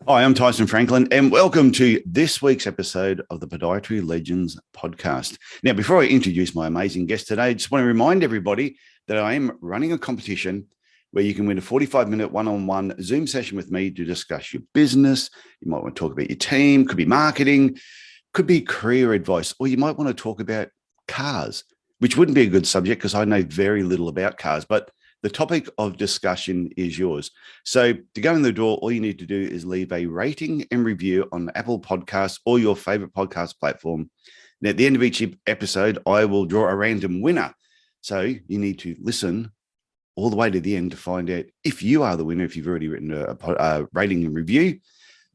Hi, I'm Tyson Franklin, and welcome to this week's episode of the Podiatry Legends podcast. Now, before I introduce my amazing guest today, I just want to remind everybody that I am running a competition where you can win a 45-minute one-on-one Zoom session with me to discuss your business. You might want to talk about your team, could be marketing, could be career advice, or you might want to talk about cars, which wouldn't be a good subject because I know very little about cars, but the topic of discussion is yours. So to go in the door, all you need to do is leave a rating and review on Apple Podcasts or your favorite podcast platform. And at the end of each episode, I will draw a random winner. So you need to listen all the way to the end to find out if you are the winner, if you've already written a rating and review,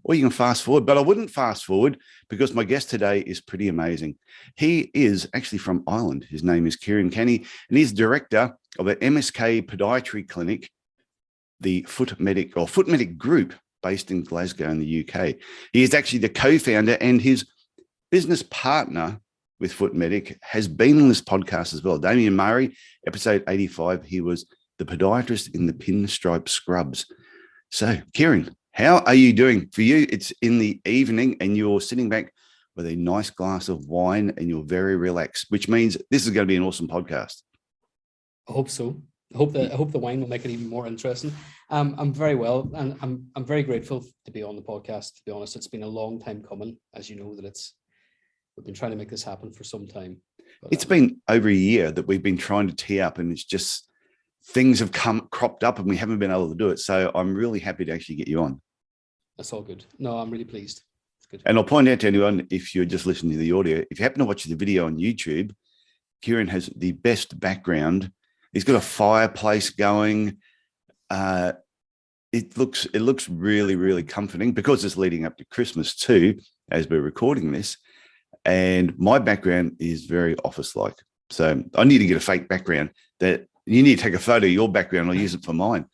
or you can fast forward. But I wouldn't fast forward because my guest today is pretty amazing. He is actually from Ireland. His name is Ciaran Canney, and he's director of an MSK Podiatry clinic, the Foot Medic Group based in Glasgow in the UK. He is actually the co-founder, and his business partner with Foot Medic has been on this podcast as well. Damian Murray, episode 85, he was the podiatrist in the Pinstriped Scrubs. So, Ciaran, how are you doing? For you, it's in the evening and you're sitting back with a nice glass of wine and you're very relaxed, which means this is going to be an awesome podcast. I hope so. I hope the wine will make it even more interesting. I'm very well, and I'm very grateful to be on the podcast. To be honest, it's been a long time coming, as you know, we've been trying to make this happen for some time. But, it's been over a year that we've been trying to tee up, and it's just things have cropped up, and we haven't been able to do it. So I'm really happy to actually get you on. That's all good. No, I'm really pleased. It's good. And I'll point out to anyone, if you're just listening to the audio, if you happen to watch the video on YouTube, Ciaran has the best background. He's got a fireplace going. It looks really, really comforting because it's leading up to Christmas too, as we're recording this. And my background is very office-like. So I need to get a fake background. That you need to take a photo of your background. I'll use it for mine.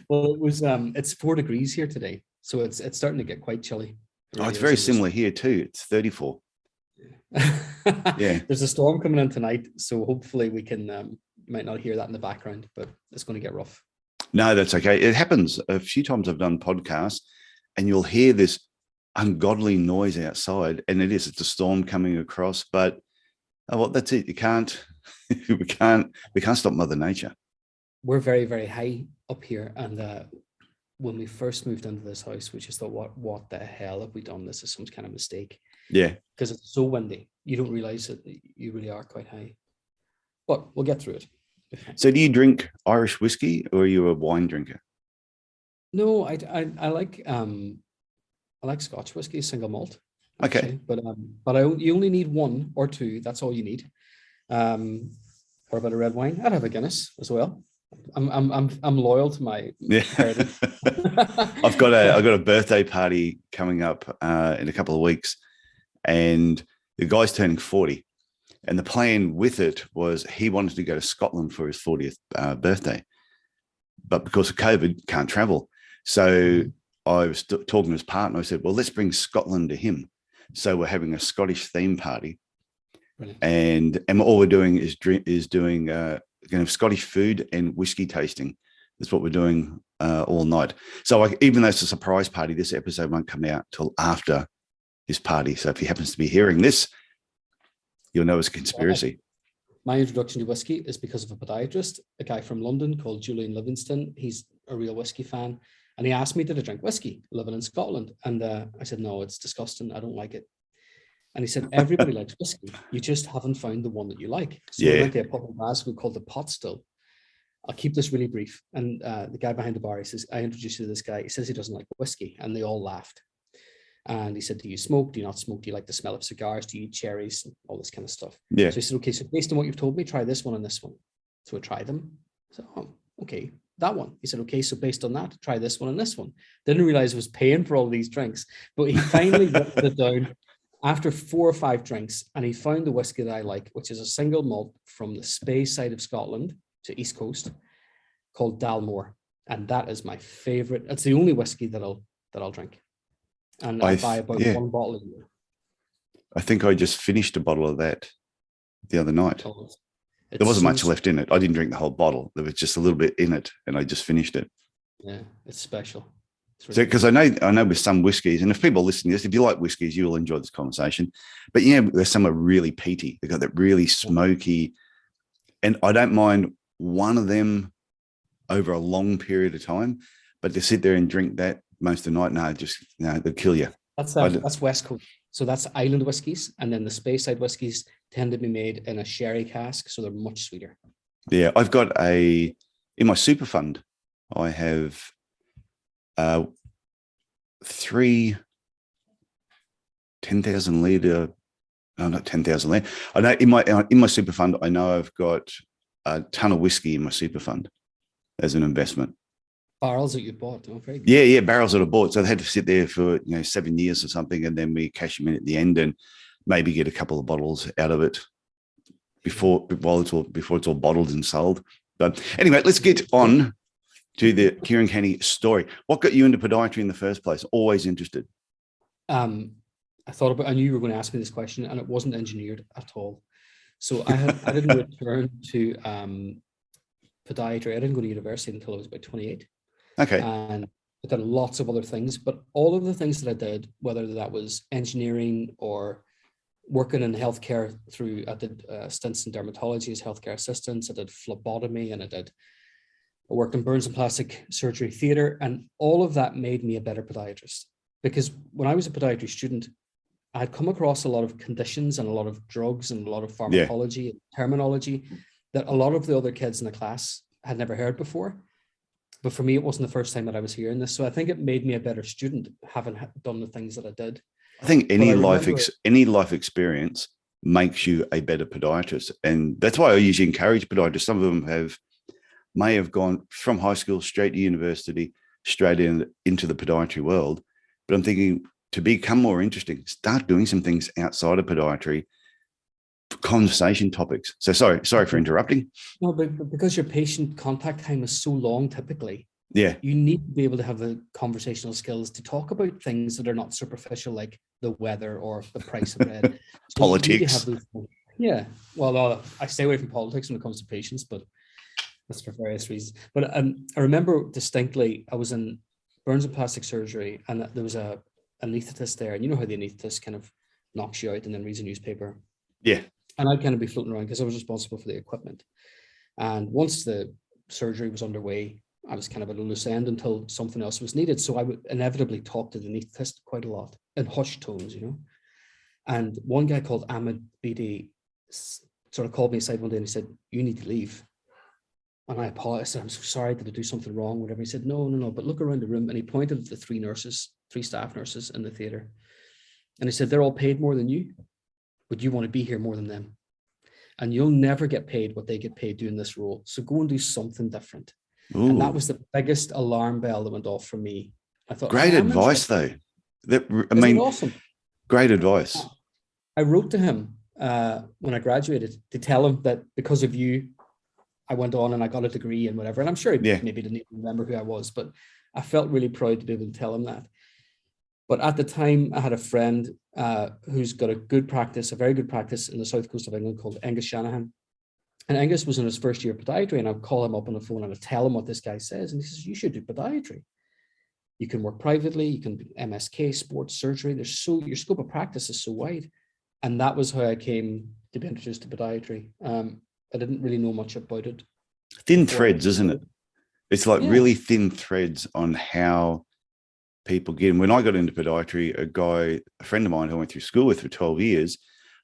Well, it's 4 degrees here today, so it's starting to get quite chilly. It's very similar here too. It's 34. Yeah. There's a storm coming in tonight, so hopefully we can. You might not hear that in the background, but it's going to get rough. No, that's okay. It happens a few times. I've done podcasts and you'll hear this ungodly noise outside, and it's a storm coming across, but well, that's it. You can't, we can't stop Mother Nature. We're very, very high up here. And when we first moved into this house, we just thought, what the hell have we done? This is some kind of mistake. Yeah. Because it's so windy. You don't realize that you really are quite high. But we'll get through it. So do you drink Irish whiskey, or are you a wine drinker? No, I like Scotch whiskey, single malt. Actually. Okay. But you only need 1 or 2. That's all you need. Or about a red wine. I'd have a Guinness as well. I'm loyal to my heritage. I've got a birthday party coming up in a couple of weeks, and the guy's turning 40. And the plan with it was he wanted to go to Scotland for his 40th birthday, but because of COVID, can't travel. So I was talking to his partner. I said, well, let's bring Scotland to him. So we're having a Scottish theme party. Brilliant. And all we're doing is doing Scottish food and whiskey tasting. That's what we're doing all night. So even though it's a surprise party, this episode won't come out till after his party. So if he happens to be hearing this, you'll know it's a conspiracy. My introduction to whiskey is because of a podiatrist, a guy from London called Julian Livingston. He's a real whiskey fan. And he asked me, did I drink whiskey living in Scotland? And I said, no, it's disgusting. I don't like it. And he said, everybody likes whiskey. You just haven't found the one that you like. So we went to a pub in Glasgow called the Pot Still. I'll keep this really brief. And the guy behind the bar, he says, I introduced you to this guy. He says he doesn't like whiskey. And they all laughed. And he said, do you smoke? Do you not smoke? Do you like the smell of cigars? Do you eat cherries? And all this kind of stuff. Yeah. So he said, okay, so based on what you've told me, try this one and this one. So I tried them. So, okay, that one. He said, okay, so based on that, try this one and this one. Didn't realize I was paying for all these drinks. But he finally got it down after 4 or 5 drinks, and he found the whiskey that I like, which is a single malt from the Spey side of Scotland to East Coast called Dalmore. And that is my favorite. It's the only whiskey that I'll drink. And I buy about 1 bottle a year. I think I just finished a bottle of that the other night. There wasn't much left in it. I didn't drink the whole bottle. There was just a little bit in it, and I just finished it. Yeah, it's special. So, because I know with some whiskies, and if people are listening to this, if you like whiskies, you will enjoy this conversation. But there's some are really peaty. They've got that really smoky, and I don't mind one of them over a long period of time, but to sit there and drink that most of the night, they'll kill you. That's West Coast. So that's island whiskies, and then the Speyside whiskies tend to be made in a sherry cask, so they're much sweeter. Yeah, I've got in my super fund, I have 3 10,000 litre. No, not 10,000 litre. I know in my super fund, I know I've got a ton of whiskey in my super fund as an investment. Barrels that you bought. Oh, very good. Yeah, barrels that I bought. So they had to sit there for 7 years or something, and then we cash them in at the end and maybe get a couple of bottles out of it before it's all bottled and sold. But anyway, let's get on to the Ciaran Canney story. What got you into podiatry in the first place? Always interested. I knew you were going to ask me this question, and it wasn't engineered at all. So I didn't return to podiatry. I didn't go to university until I was about 28. Okay. And I did lots of other things, but all of the things that I did, whether that was engineering or working in healthcare I did stints in dermatology as healthcare assistants. I did phlebotomy, and I worked in burns and plastic surgery theatre, and all of that made me a better podiatrist. Because when I was a podiatry student, I had come across a lot of conditions and a lot of drugs and a lot of pharmacology and terminology that a lot of the other kids in the class had never heard before. But for me, it wasn't the first time that I was hearing this. So I think it made me a better student, having done the things that I did. I think any life experience makes you a better podiatrist. And that's why I usually encourage podiatrists. Some of them may have gone from high school straight to university, straight into the podiatry world. But I'm thinking, to become more interesting, start doing some things outside of podiatry, conversation topics. So sorry for interrupting. No, but because your patient contact time is so long, typically, you need to be able to have the conversational skills to talk about things that are not superficial, like the weather or the price of bread. Politics. Yeah. Well, I stay away from politics when it comes to patients, but that's for various reasons. But I remember distinctly, I was in burns and plastic surgery, and there was a anaesthetist there, and you know how the anaesthetist kind of knocks you out and then reads a newspaper. Yeah. And I'd kind of be floating around because I was responsible for the equipment. And once the surgery was underway, I was kind of at a loose end until something else was needed. So I would inevitably talk to the anaesthetist quite a lot in hushed tones, And one guy called Ahmed BD sort of called me aside one day and he said, "You need to leave." And I apologized. I said, "I'm so sorry. Did I do something wrong?" Whatever. He said, No, but look around the room. And he pointed at the three staff nurses in the theater. And he said, "They're all paid more than you, but you want to be here more than them. And you'll never get paid what they get paid doing this role. So go and do something different." Ooh. And that was the biggest alarm bell that went off for me. I thought, great advice, though. Awesome. Great advice. I wrote to him when I graduated to tell him that because of you, I went on and I got a degree and whatever. And I'm sure he maybe didn't even remember who I was, but I felt really proud to be able to tell him that. But at the time, I had a friend who's got a very good practice in the south coast of England called Angus Shanahan. And Angus was in his first year of podiatry, and I'd call him up on the phone and I'd tell him what this guy says. And he says, "You should do podiatry. You can work privately, you can do MSK, sports surgery. Your scope of practice is so wide." And that was how I came to be introduced to podiatry. I didn't really know much about it. Thin threads, isn't it? It's like really thin threads on how people get in. When I got into podiatry, a friend of mine who I went through school with for 12 years,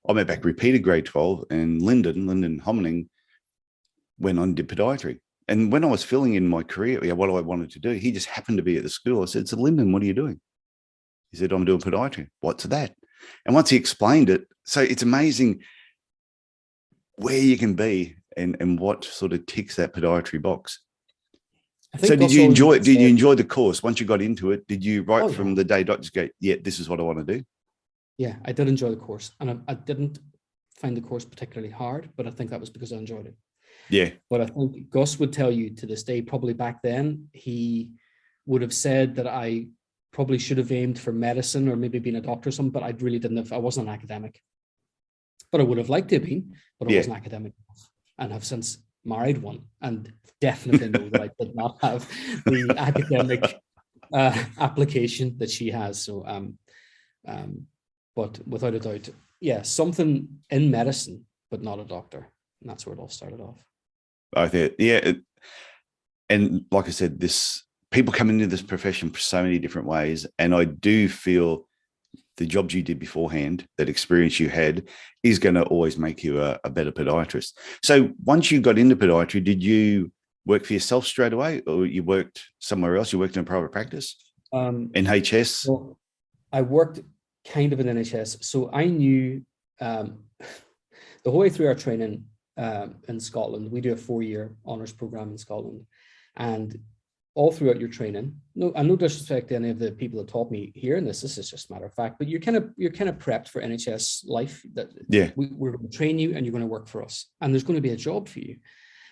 I went back, repeated grade 12, and Lyndon Hommening went on and did podiatry. And when I was filling in my career, what I wanted to do, he just happened to be at the school. I said, "So Lyndon, what are you doing?" He said, "I'm doing podiatry." "What's that?" And once he explained it, so it's amazing where you can be and what sort of ticks that podiatry box. So did you enjoy the course once you got into it? Did you from the day dot just go, "Yeah, this is what I want to do"? Yeah, I did enjoy the course, and I didn't find the course particularly hard, but I think that was because I enjoyed it. Yeah. But I think Gus would tell you to this day, probably back then, he would have said that I probably should have aimed for medicine or maybe been a doctor or something, but I really didn't I wasn't an academic. But I would have liked to have been, but I wasn't academic enough, and have since married one, and definitely know that I did not have the academic application that she has. So, but without a doubt, yeah, something in medicine, but not a doctor. And that's where it all started off. I think, yeah. And like I said, people come into this profession for so many different ways. And I do feel the jobs you did beforehand, that experience you had, is going to always make you a better podiatrist. So once you got into podiatry, did you work for yourself straight away, or you worked somewhere else? You worked in a private practice? NHS? Well, I worked kind of in NHS. So I knew the whole way through our training in Scotland, we do a 4-year honours programme in Scotland. And all throughout your training, no disrespect to any of the people that taught me here in this is just a matter of fact, but you're kind of prepped for NHS life. That we're going to train you and you're going to work for us, and there's going to be a job for you.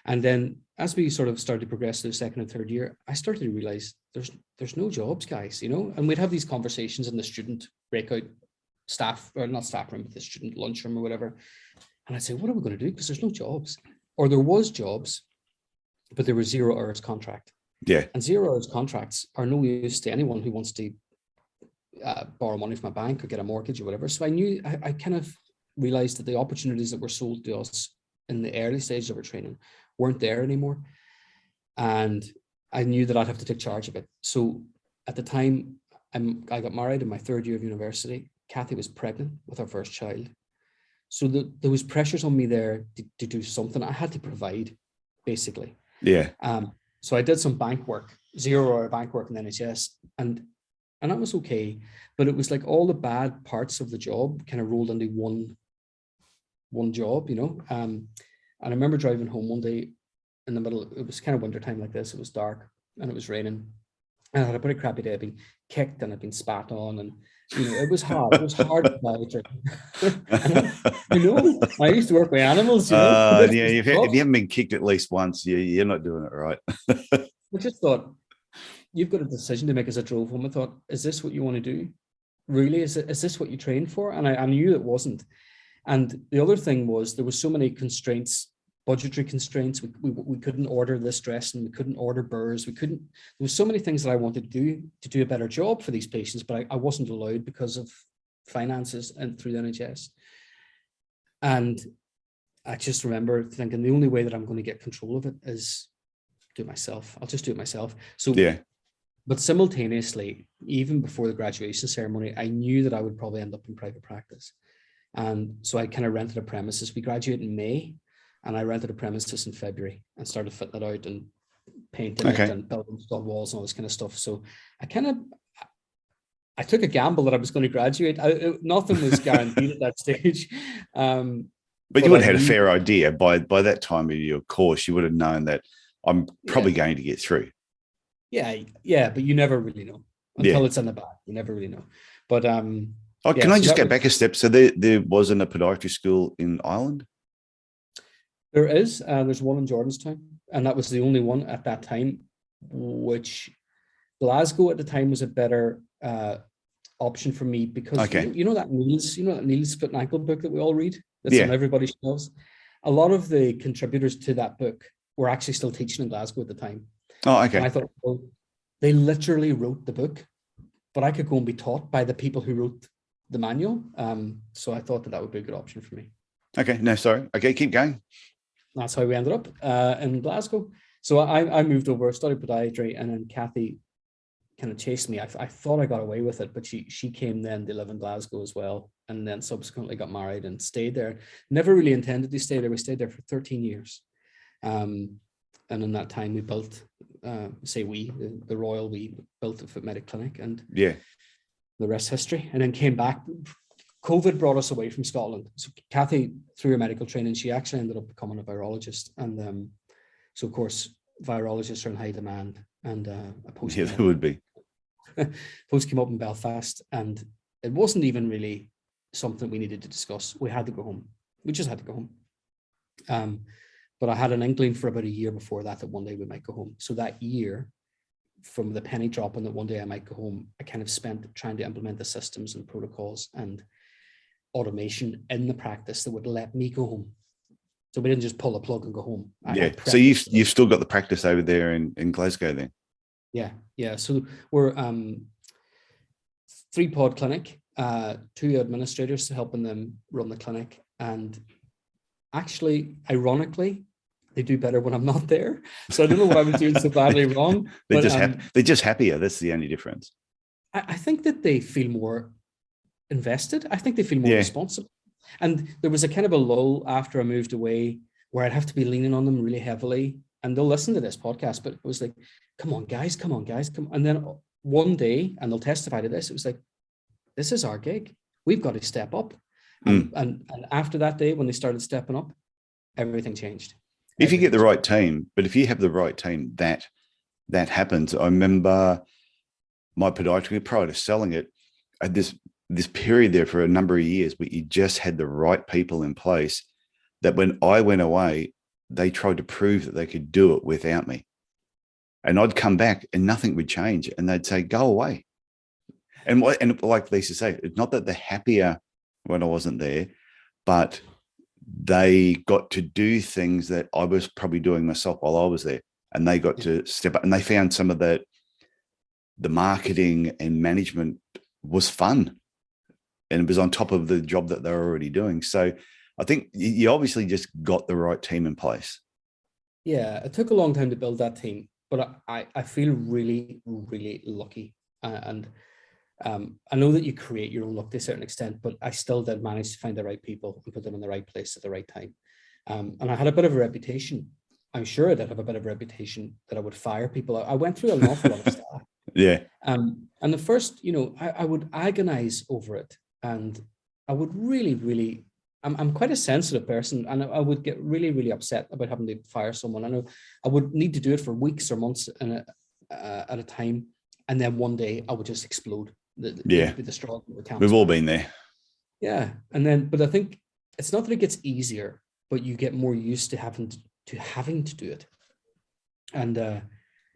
And then as we sort of started to progress through the second and third year, I started to realize there's no jobs, guys, and we'd have these conversations in the student breakout staff, or not staff room, but the student lunchroom or whatever. And I'd say, what are we going to do? Because there's no jobs, or there was jobs, but there were 0 hours contract. Yeah. And 0 hours contracts are no use to anyone who wants to borrow money from a bank or get a mortgage or whatever. So I knew, I kind of realized that the opportunities that were sold to us in the early stages of our training weren't there anymore. And I knew that I'd have to take charge of it. So at the time, I got married in my 3rd year of university. Kathy was pregnant with our first child. So there was pressures on me there to do something. I had to provide, basically. Yeah. So I did some bank work, 0 hour bank work in the NHS, and that was okay. But it was like all the bad parts of the job kind of rolled into one job, And I remember driving home one day in the middle, it was kind of wintertime like this, it was dark and it was raining. And I had a pretty crappy day. I'd been kicked and I'd been spat on, and it was hard. It was hard to I used to work with animals. Yeah, if you haven't been kicked at least once, you're not doing it right. I just thought, you've got a decision to make as I drove home. I thought, is this what you want to do? Really? Is this what you trained for? And I knew it wasn't. And the other thing was, there were so many constraints, budgetary constraints. We couldn't order this dressing, we couldn't order burrs, there was so many things that I wanted to do a better job for these patients, but I wasn't allowed because of finances and through the NHS. And I just remember thinking, the only way that I'm going to get control of it is do it myself. I'll just do it myself. So yeah. But simultaneously, even before the graduation ceremony, I knew that I would probably end up in private practice. And so I kind of rented a premises. We graduated in May, and I rented a premises in February and started fitting it out and painting it and building stud walls and all this kind of stuff. So I took a gamble that I was going to graduate. Nothing was guaranteed at that stage. But you would have had a fair idea by that time of your course. You would have known that I'm probably going to get through. Yeah, but you never really know until it's in the bag. You never really know. But can I just go back a step? So there wasn't a podiatry school in Ireland? There is. There's one in Jordanstown, and that was the only one at that time. Which Glasgow at the time was a better option for me because you know that Neil's Foot and Ankle book that we all read. That's on everybody's shelves. A lot of the contributors to that book were actually still teaching in Glasgow at the time. Oh, okay. And I thought, well, they literally wrote the book, but I could go and be taught by the people who wrote the manual. So I thought that would be a good option for me. Okay, no, sorry. Okay, keep going. That's how we ended up in Glasgow. So I moved over, studied podiatry, and then Kathy kind of chased me. I thought I got away with it, but she came then to live in Glasgow as well, and then subsequently got married and stayed there. Never really intended to stay there. We stayed there for 13 years. And in that time, we built, the Royal, we built a foot medic clinic, and the rest history. And then came back. COVID brought us away from Scotland. So Kathy, through her medical training, she actually ended up becoming a virologist. And so, of course, virologists are in high demand. And a post there would be. Post came up in Belfast, and it wasn't even really something we needed to discuss. We had to go home. We just had to go home. But I had an inkling for about a year before that one day we might go home. So that year, from the penny dropping that one day I might go home, I kind of spent trying to implement the systems and protocols and automation in the practice that would let me go home. So we didn't just pull a plug and go home. So you've still got the practice over there in Glasgow then? Yeah. So we're 3-pod clinic, 2 administrators helping them run the clinic. And actually, ironically, they do better when I'm not there. So I don't know what I was doing so badly wrong. They're But they're just happier. That's the only difference. I think that they feel more invested. I think they feel more responsible. And there was a kind of a lull after I moved away where I'd have to be leaning on them really heavily. And they'll listen to this podcast, but it was like, come on, guys. And then one day, and they'll testify to this, it was like, this is our gig. We've got to step up. And after that day, when they started stepping up, everything changed. If you get the right team, but if you have the right team, that happens. I remember my podiatry, prior to selling it, I had this period there for a number of years where you just had the right people in place that when I went away, they tried to prove that they could do it without me. And I'd come back and nothing would change. And they'd say, go away. And like Lisa said, it's not that they're happier when I wasn't there, but they got to do things that I was probably doing myself while I was there. And they got to step up, and they found some of the marketing and management was fun. And it was on top of the job that they're already doing. So I think you obviously just got the right team in place. Yeah, it took a long time to build that team, but I feel really, really lucky. And I know that you create your own luck to a certain extent, but I still did manage to find the right people and put them in the right place at the right time. And I had a bit of a reputation. I'm sure I did have a bit of a reputation that I would fire people. I went through an awful lot of stuff. Yeah. And the first, I would agonize over it. And I would really, I'm quite a sensitive person, and I would get really, really upset about having to fire someone. I know I would need to do it for weeks or months at a time. And then one day I would just explode. The straw. We've all been there. Yeah. But I think it's not that it gets easier, but you get more used to having to do it. And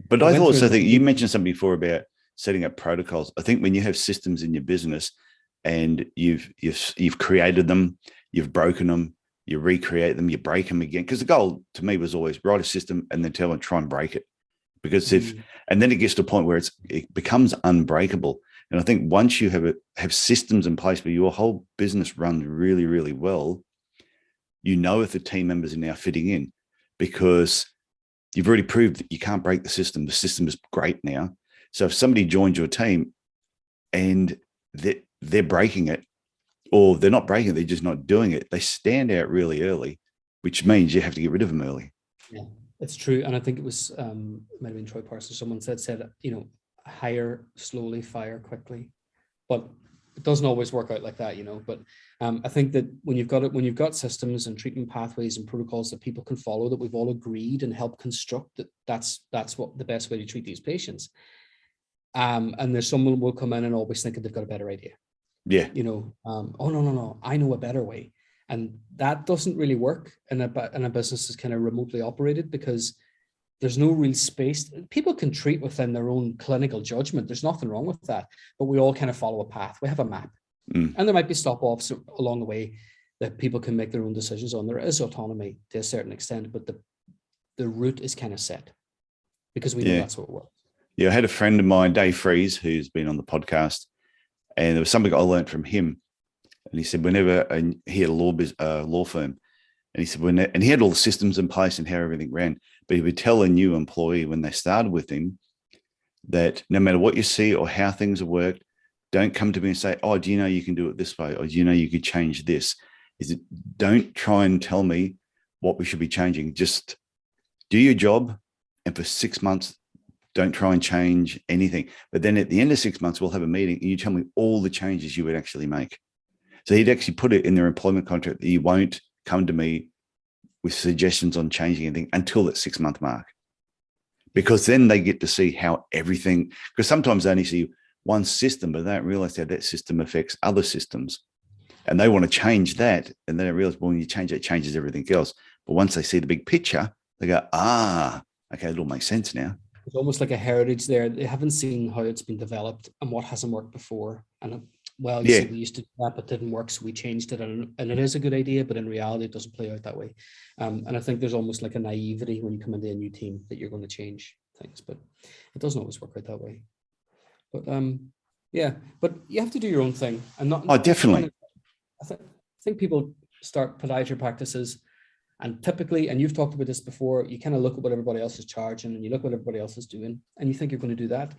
but I also think you mentioned something before about setting up protocols. I think when you have systems in your business and you've created them, you've broken them, you recreate them, you break them again. Because the goal to me was always write a system and then try and break it. Because and then it gets to a point where it becomes unbreakable. And I think once you have systems in place where your whole business runs really, really well, if the team members are now fitting in, because you've already proved that you can't break the system. The system is great now. So if somebody joins your team and they're breaking it, or they're not breaking it, they're just not doing it, they stand out really early, which means you have to get rid of them early. Yeah, it's true. And I think it was, it might have been Troy Parsons, someone said, hire slowly, fire quickly. But it doesn't always work out like that, But I think that when you've got systems and treatment pathways and protocols that people can follow, that we've all agreed and helped construct, that's what the best way to treat these patients. And there's someone who will come in and always think that they've got a better idea. Yeah. Oh no, I know a better way. And that doesn't really work in a business that's kind of remotely operated, because there's no real space. People can treat within their own clinical judgment. There's nothing wrong with that. But we all kind of follow a path. We have a map. And there might be stop-offs along the way that people can make their own decisions on. There is autonomy to a certain extent, but the route is kind of set because we know that's what works. Yeah, I had a friend of mine, Dave Freeze, who's been on the podcast, and there was something I learned from him. And he said he had a law firm, and he said and he had all the systems in place and how everything ran, but he would tell a new employee when they started with him that no matter what you see or how things have worked, don't come to me and say, oh, do you know you can do it this way? Or do you know you could change this? Don't try and tell me what we should be changing. Just do your job. And for 6 months, don't try and change anything. But then at the end of 6 months, we'll have a meeting and you tell me all the changes you would actually make. So he'd actually put it in their employment contract that you won't come to me with suggestions on changing anything until that 6 month mark. Because then they get to see how everything, because sometimes they only see one system, but they don't realize how that system affects other systems. And they want to change that. And they don't realize, well, when you change it, it changes everything else. But once they see the big picture, they go, okay, it all makes sense now. It's almost like a heritage there. They haven't seen how it's been developed and what hasn't worked before. And see, we used to do that, but it didn't work, so we changed it. And it is a good idea, but in reality, it doesn't play out that way. And I think there's almost like a naivety when you come into a new team that you're going to change things, but it doesn't always work out that way. But yeah, but you have to do your own thing and not. Oh, definitely. I think people start podiatry practices, and typically, and you've talked about this before, you kind of look at what everybody else is charging, and you look what everybody else is doing, and you think you're going to do that.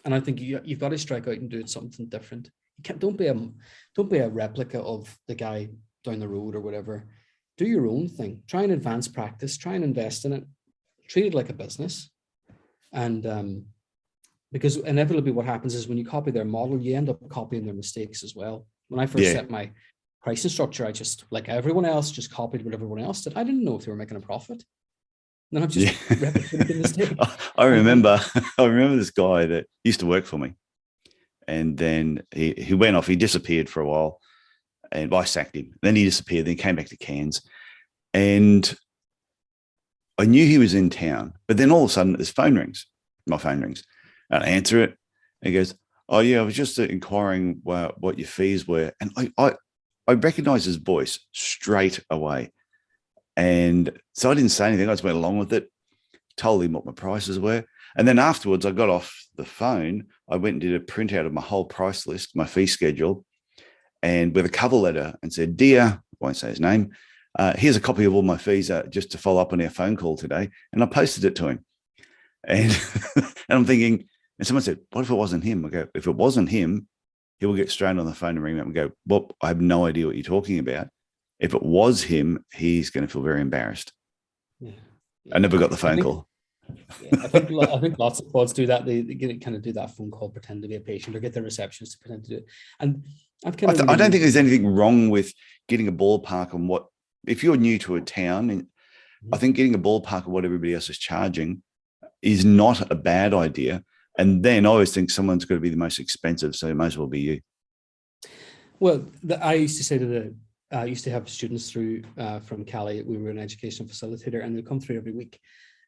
And I think you've got to strike out and do something different. You can't. Don't be a replica of the guy down the road or whatever. Do your own thing. Try and advance practice. Try and invest in it. Treat it like a business. And because inevitably what happens is when you copy their model, you end up copying their mistakes as well. When I first set my pricing structure, I just, like everyone else, just copied what everyone else did. I didn't know if they were making a profit. And then I'm just replicating the mistake. I remember this guy that used to work for me. And then he went off, he disappeared for a while. And I sacked him. Then he disappeared. Then he came back to Cairns. And I knew he was in town. But then all of a sudden, his phone rings. My phone rings. And I answer it. And he goes, "Oh, yeah, I was just inquiring what your fees were." And I recognized his voice straight away. And so I didn't say anything. I just went along with it, told him what my prices were. And then afterwards, I got off the phone. I went and did a printout of my whole price list, my fee schedule, and with a cover letter, and said, "Dear," I won't say his name, "here's a copy of all my fees just to follow up on our phone call today." And I posted it to him. And, and I'm thinking, and someone said, "What if it wasn't him?" I go, "If it wasn't him, he will get straight on the phone and ring me up and go, 'Well, I have no idea what you're talking about.' If it was him, he's going to feel very embarrassed." Yeah. I never got the phone call. I think lots of pods do that. They kind of do that phone call, pretend to be a patient, or get their receptionist to pretend to do it. And I don't think there's anything wrong with getting a ballpark on what, if you're new to a town, and I think getting a ballpark of what everybody else is charging is not a bad idea. And then I always think someone's got to be the most expensive, so it might as well be you. Well, I used to say I used to have students through from Cali. We were an educational facilitator, and they'd come through every week.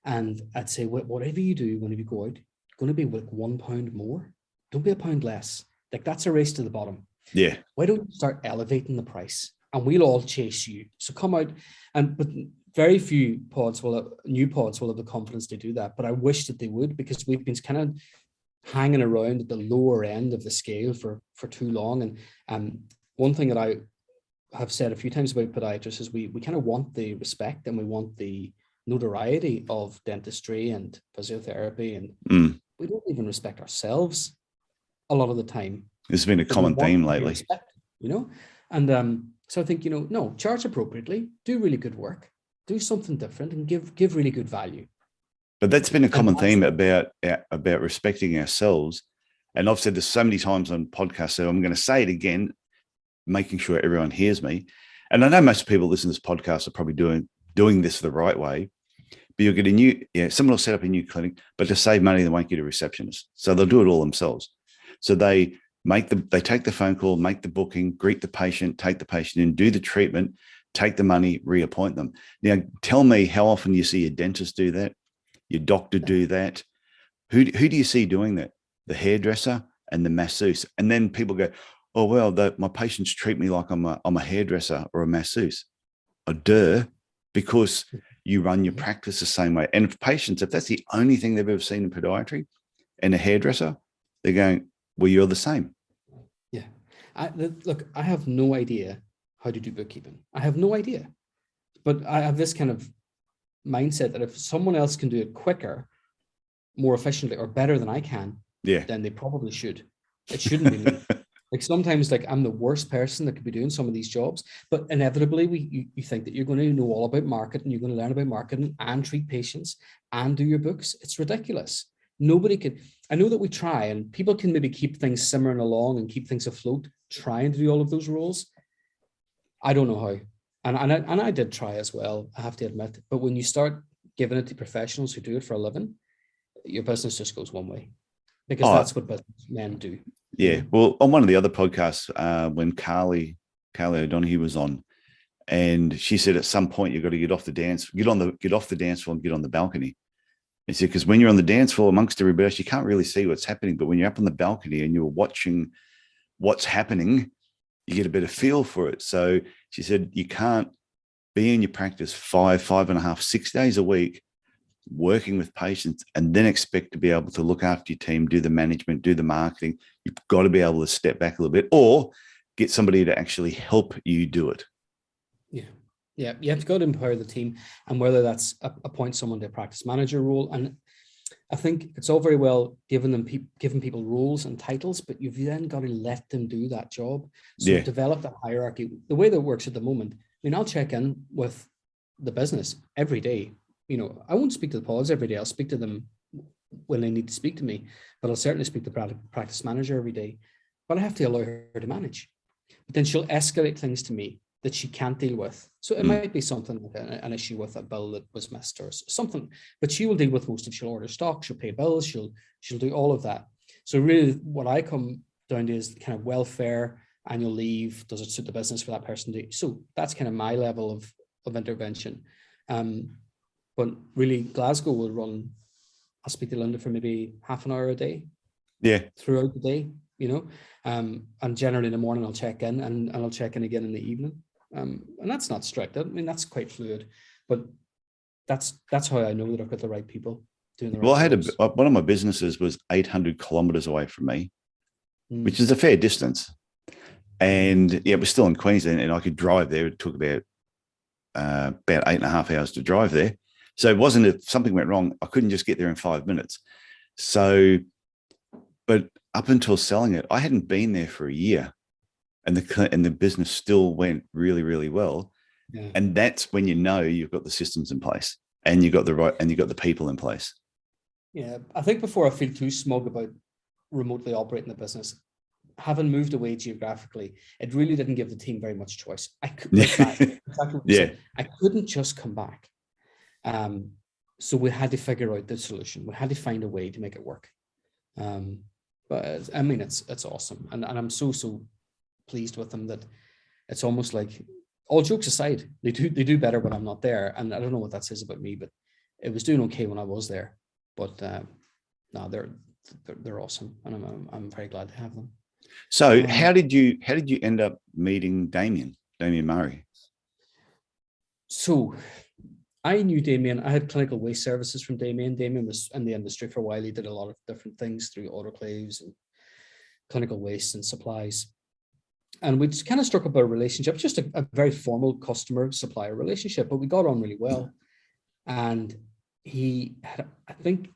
And I'd say, whatever you do, whenever you go out, going to be like £1 more. Don't be £1 less. Like, that's a race to the bottom. Yeah. Why don't you start elevating the price, and we'll all chase you? So come out, but very few new pods will have the confidence to do that. But I wish that they would, because we've been kind of hanging around at the lower end of the scale for too long. And one thing that I have said a few times about podiatrists is we kind of want the respect, and we want the notoriety of dentistry and physiotherapy, and we don't even respect ourselves a lot of the time. It's been a common theme lately, and so I think, no, charge appropriately, do really good work, do something different, and give really good value. But that's been a common theme about respecting ourselves. And I've said this so many times on podcasts, so I'm going to say it again, making sure everyone hears me. And I know most people listening to this podcast are probably doing this the right way, but you'll get someone will set up a new clinic, but to save money, they won't get a receptionist. So they'll do it all themselves. So they take the phone call, make the booking, greet the patient, take the patient in, do the treatment, take the money, reappoint them. Now, tell me, how often you see your dentist do that? Your doctor do that? Who do you see doing that? The hairdresser and the masseuse. And then people go, "Oh, well, my patients treat me like I'm a hairdresser or a masseuse." Oh, duh, because you run your practice the same way. And if that's the only thing they've ever seen in podiatry and a hairdresser, they're going, "Well, you're the same." Yeah. Look, I have no idea how to do bookkeeping. I have no idea. But I have this kind of mindset that if someone else can do it quicker, more efficiently, or better than I can, then they probably should. It shouldn't be me. Like, sometimes, like, I'm the worst person that could be doing some of these jobs, but inevitably you think that you're going to know all about marketing, you're going to learn about marketing and treat patients and do your books. It's ridiculous. Nobody can. I know that we try, and people can maybe keep things simmering along and keep things afloat, trying to do all of those roles. I don't know how. And I did try as well, I have to admit. But when you start giving it to professionals who do it for a living, your business just goes one way, because that's what businessmen do. Yeah. Well, on one of the other podcasts, when Carly O'Donoghue was on, and she said at some point you've got to get off the dance floor and get on the balcony. And said, because when you're on the dance floor amongst everybody else, you can't really see what's happening. But when you're up on the balcony and you're watching what's happening, you get a better feel for it. So she said, you can't be in your practice 5.5, 6 days a week, working with patients, and then expect to be able to look after your team, do the management, do the marketing. You've got to be able to step back a little bit, or get somebody to actually help you do it. Yeah, you have to go to empower the team, and whether that's appoint someone to a practice manager role. And I think it's all very well giving people roles and titles, but you've then got to let them do that job. So develop that hierarchy. The way that works at the moment, I mean, I'll check in with the business every day. You know, I won't speak to the pods every day. I'll speak to them when they need to speak to me, but I'll certainly speak to the practice manager every day. But I have to allow her to manage. But then she'll escalate things to me that she can't deal with. So it might be something like an issue with a bill that was missed or something, but she will deal with most of. She'll order stock, she'll pay bills, she'll do all of that. So really what I come down to is kind of welfare, annual leave, does it suit the business for that person to, so that's kind of my level of intervention. But really Glasgow will run, I'll speak to Linda for maybe half an hour a day. Yeah. Throughout the day, you know, and generally in the morning I'll check in and I'll check in again in the evening. And that's not strict. I mean, that's quite fluid, but that's how I know that I've got the right people doing the right. Well, one of my businesses was 800 kilometers away from me, which is a fair distance. And yeah, it was still in Queensland, and I could drive there. It took about 8.5 hours to drive there. So it wasn't, if something went wrong, I couldn't just get there in 5 minutes. So, but up until selling it, I hadn't been there for a year. And the business still went really, really well. Yeah. And that's when you know you've got the systems in place, and you've got the people in place. Yeah. I think before I feel too smug about remotely operating the business, having moved away geographically, it really didn't give the team very much choice. I couldn't just come back. So we had to figure out the solution. We had to find a way to make it work. But I mean, it's awesome. And I'm so pleased with them that it's almost like, all jokes aside, they do better when I'm not there. And I don't know what that says about me, but it was doing okay when I was there. But no, they're awesome, and I'm very glad to have them. So how did you end up meeting Damian Murray? So I knew Damien. I had clinical waste services from Damien. Damien was in the industry for a while. He did a lot of different things through autoclaves and clinical waste and supplies. And we kind of struck up a relationship, just a very formal customer-supplier relationship, but we got on really well. And I think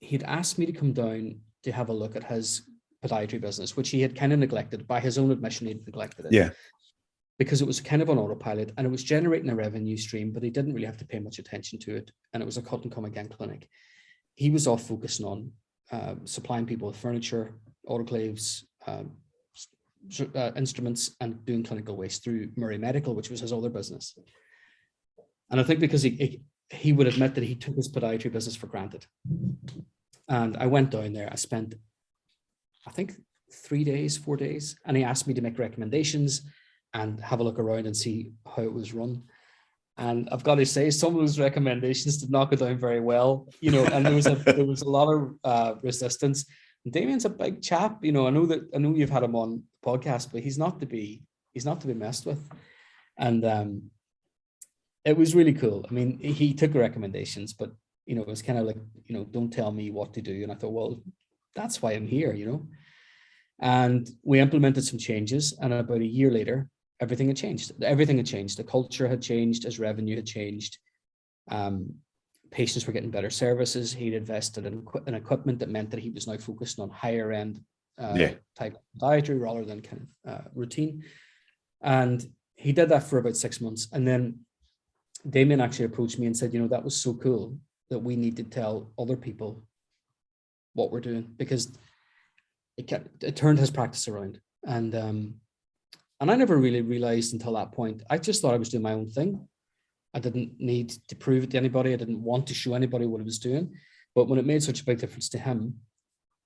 he'd asked me to come down to have a look at his podiatry business, which he had kind of neglected. By his own admission, he'd neglected it. Yeah. Because it was kind of on autopilot, and it was generating a revenue stream, but he didn't really have to pay much attention to it. And it was a cut and come again clinic. He was off focusing on supplying people with furniture, autoclaves, instruments, and doing clinical waste through Murray Medical, which was his other business. And I think because he would admit that he took his podiatry business for granted. And I went down there. I spent, I think, 4 days, and he asked me to make recommendations and have a look around and see how it was run. And I've got to say, some of those recommendations did not go down very well, you know, and there was a lot of resistance. And Damien's a big chap, you know. I know you've had him on the podcast, but he's not to be messed with. And it was really cool. I mean, he took the recommendations, but you know, it was kind of like, you know, don't tell me what to do. And I thought, well, that's why I'm here, you know. And we implemented some changes, and about a year later, everything had changed. The culture had changed, his revenue had changed. Patients were getting better services. He'd invested in equipment that meant that he was now focused on higher end type podiatry rather than kind of routine. And he did that for about 6 months. And then Damien actually approached me and said, you know, that was so cool that we need to tell other people what we're doing, because it turned his practice around. And I never really realized until that point. I just thought I was doing my own thing. I didn't need to prove it to anybody. I didn't want to show anybody what I was doing. But when it made such a big difference to him,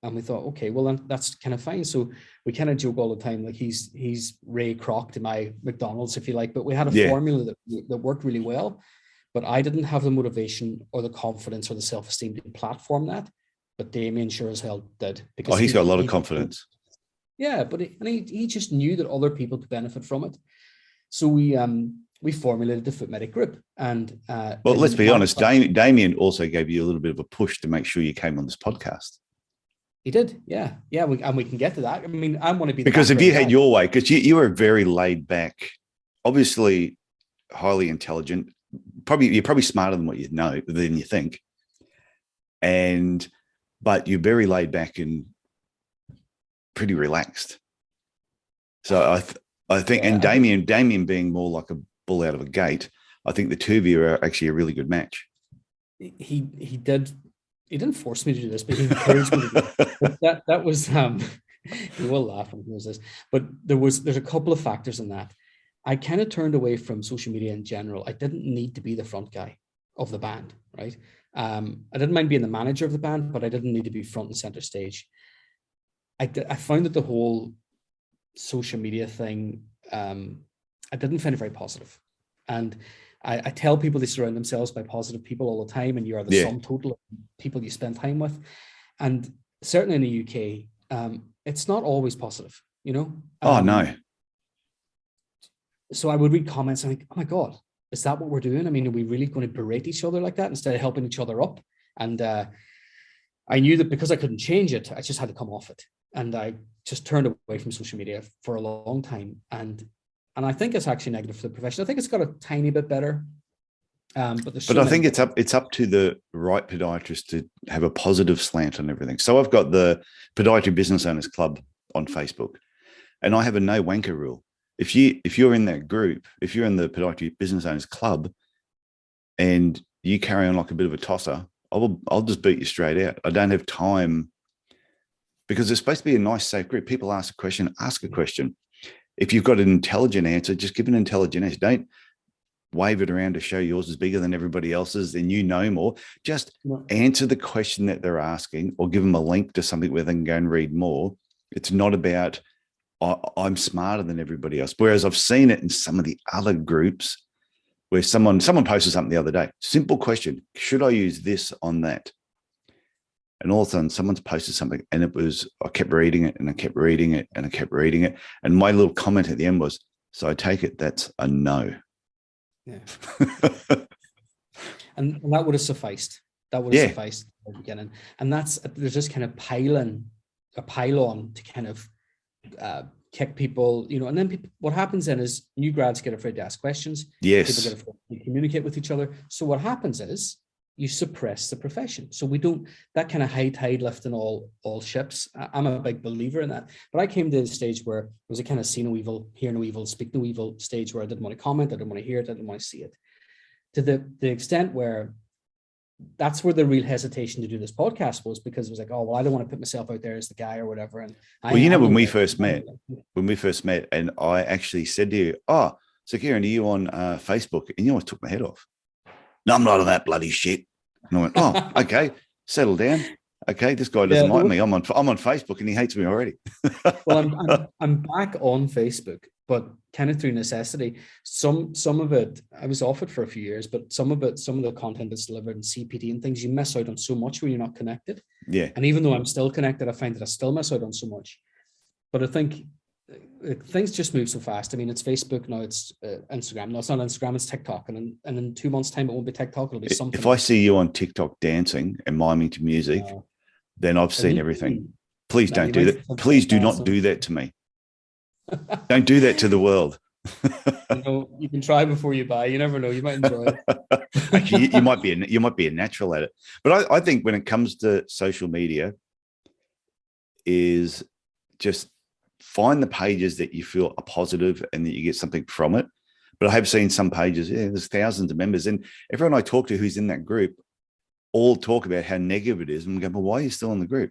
and we thought, okay, well, then that's kind of fine. So we kind of joke all the time, like he's Ray Kroc to my McDonald's, if you like. But we had a formula that worked really well. But I didn't have the motivation or the confidence or the self-esteem to platform that. But Damien sure as hell did. Because he's got a lot of confidence. Yeah, but he just knew that other people could benefit from it. So we we formulated the Foot Medic group. And well, let's be honest, Damien also gave you a little bit of a push to make sure you came on this podcast. He did, yeah. And we can get to that. I mean, I want to be because if you had your way, because you were very laid back, obviously highly intelligent. You're probably smarter than what than you think, but you're very laid back and pretty relaxed. So I think, and Damien being more like a bull out of a gate, I think the two of you are actually a really good match. He didn't force me to do this, but he encouraged me to do it. That was you will laugh when he knows this, but there's a couple of factors in that. I kind of turned away from social media in general. I didn't need to be the front guy of the band, right? I didn't mind being the manager of the band, but I didn't need to be front and center stage. I found that the whole social media thing, I didn't find it very positive. And I tell people they surround themselves by positive people all the time, and you are the sum total of people you spend time with. And certainly in the UK, it's not always positive, you know? Oh, no. So I would read comments and think, oh my God, is that what we're doing? I mean, are we really going to berate each other like that instead of helping each other up? And I knew that because I couldn't change it, I just had to come off it. And I just turned away from social media for a long time. And I think it's actually negative for the profession. I think it's got a tiny bit better. But I think it's up to the right podiatrist to have a positive slant on everything. So I've got the Podiatry Business Owners Club on Facebook, and I have a no wanker rule. If you're in that group, if you're in the Podiatry Business Owners Club and you carry on like a bit of a tosser, I'll just beat you straight out. I don't have time, because it's supposed to be a nice, safe group. People ask a question. If you've got an intelligent answer, just give an intelligent answer. Don't wave it around to show yours is bigger than everybody else's and you know more. Just answer the question that they're asking, or give them a link to something where they can go and read more. It's not about, I'm smarter than everybody else. Whereas I've seen it in some of the other groups where someone posted something the other day. Simple question: should I use this on that? And all of a sudden, someone's posted something, and I kept reading it, and I kept reading it, and I kept reading it. And my little comment at the end was, so I take it that's a no. Yeah. and that would have sufficed. That would have sufficed at the beginning. And there's just kind of a pile-on to kind of kick people, you know, and then what happens then is new grads get afraid to ask questions. Yes. People get afraid to communicate with each other. So what happens is you suppress the profession. So we don't, that kind of high tide lifting all ships. I'm a big believer in that. But I came to the stage where it was a kind of see no evil, hear no evil, speak no evil stage where I didn't want to comment, I didn't want to hear it, I didn't want to see it. To the extent where that's where the real hesitation to do this podcast was, because it was like, oh, well, I don't want to put myself out there as the guy or whatever. And when we first met, and I actually said to you, oh, so Ciaran, are you on Facebook? And you almost took my head off. No, I'm not on that bloody shit. And I went, oh, okay, settle down. Okay, this guy doesn't like me. I'm on Facebook and he hates me already. Well, I'm back on Facebook, but kind of through necessity. Some of it, I was off it for a few years, but some of the content that's delivered in CPD and things, you miss out on so much when you're not connected. Yeah. And even though I'm still connected, I find that I still miss out on so much. But I think things just move so fast. I mean, it's Facebook now, it's Instagram. No, it's not Instagram, it's TikTok. And in 2 months' time, it won't be TikTok, it'll be something. If I see you on TikTok dancing and miming to music, then I've seen everything. Please don't do that. Please do not do that to me. Don't do that to the world. You can try before you buy. You never know. You might enjoy it. Actually, you might be a natural at it. But I think when it comes to social media, is just find the pages that you feel are positive and that you get something from it. But I have seen some pages, there's thousands of members, and everyone I talk to who's in that group all talk about how negative it is. And we go, well, why are you still in the group?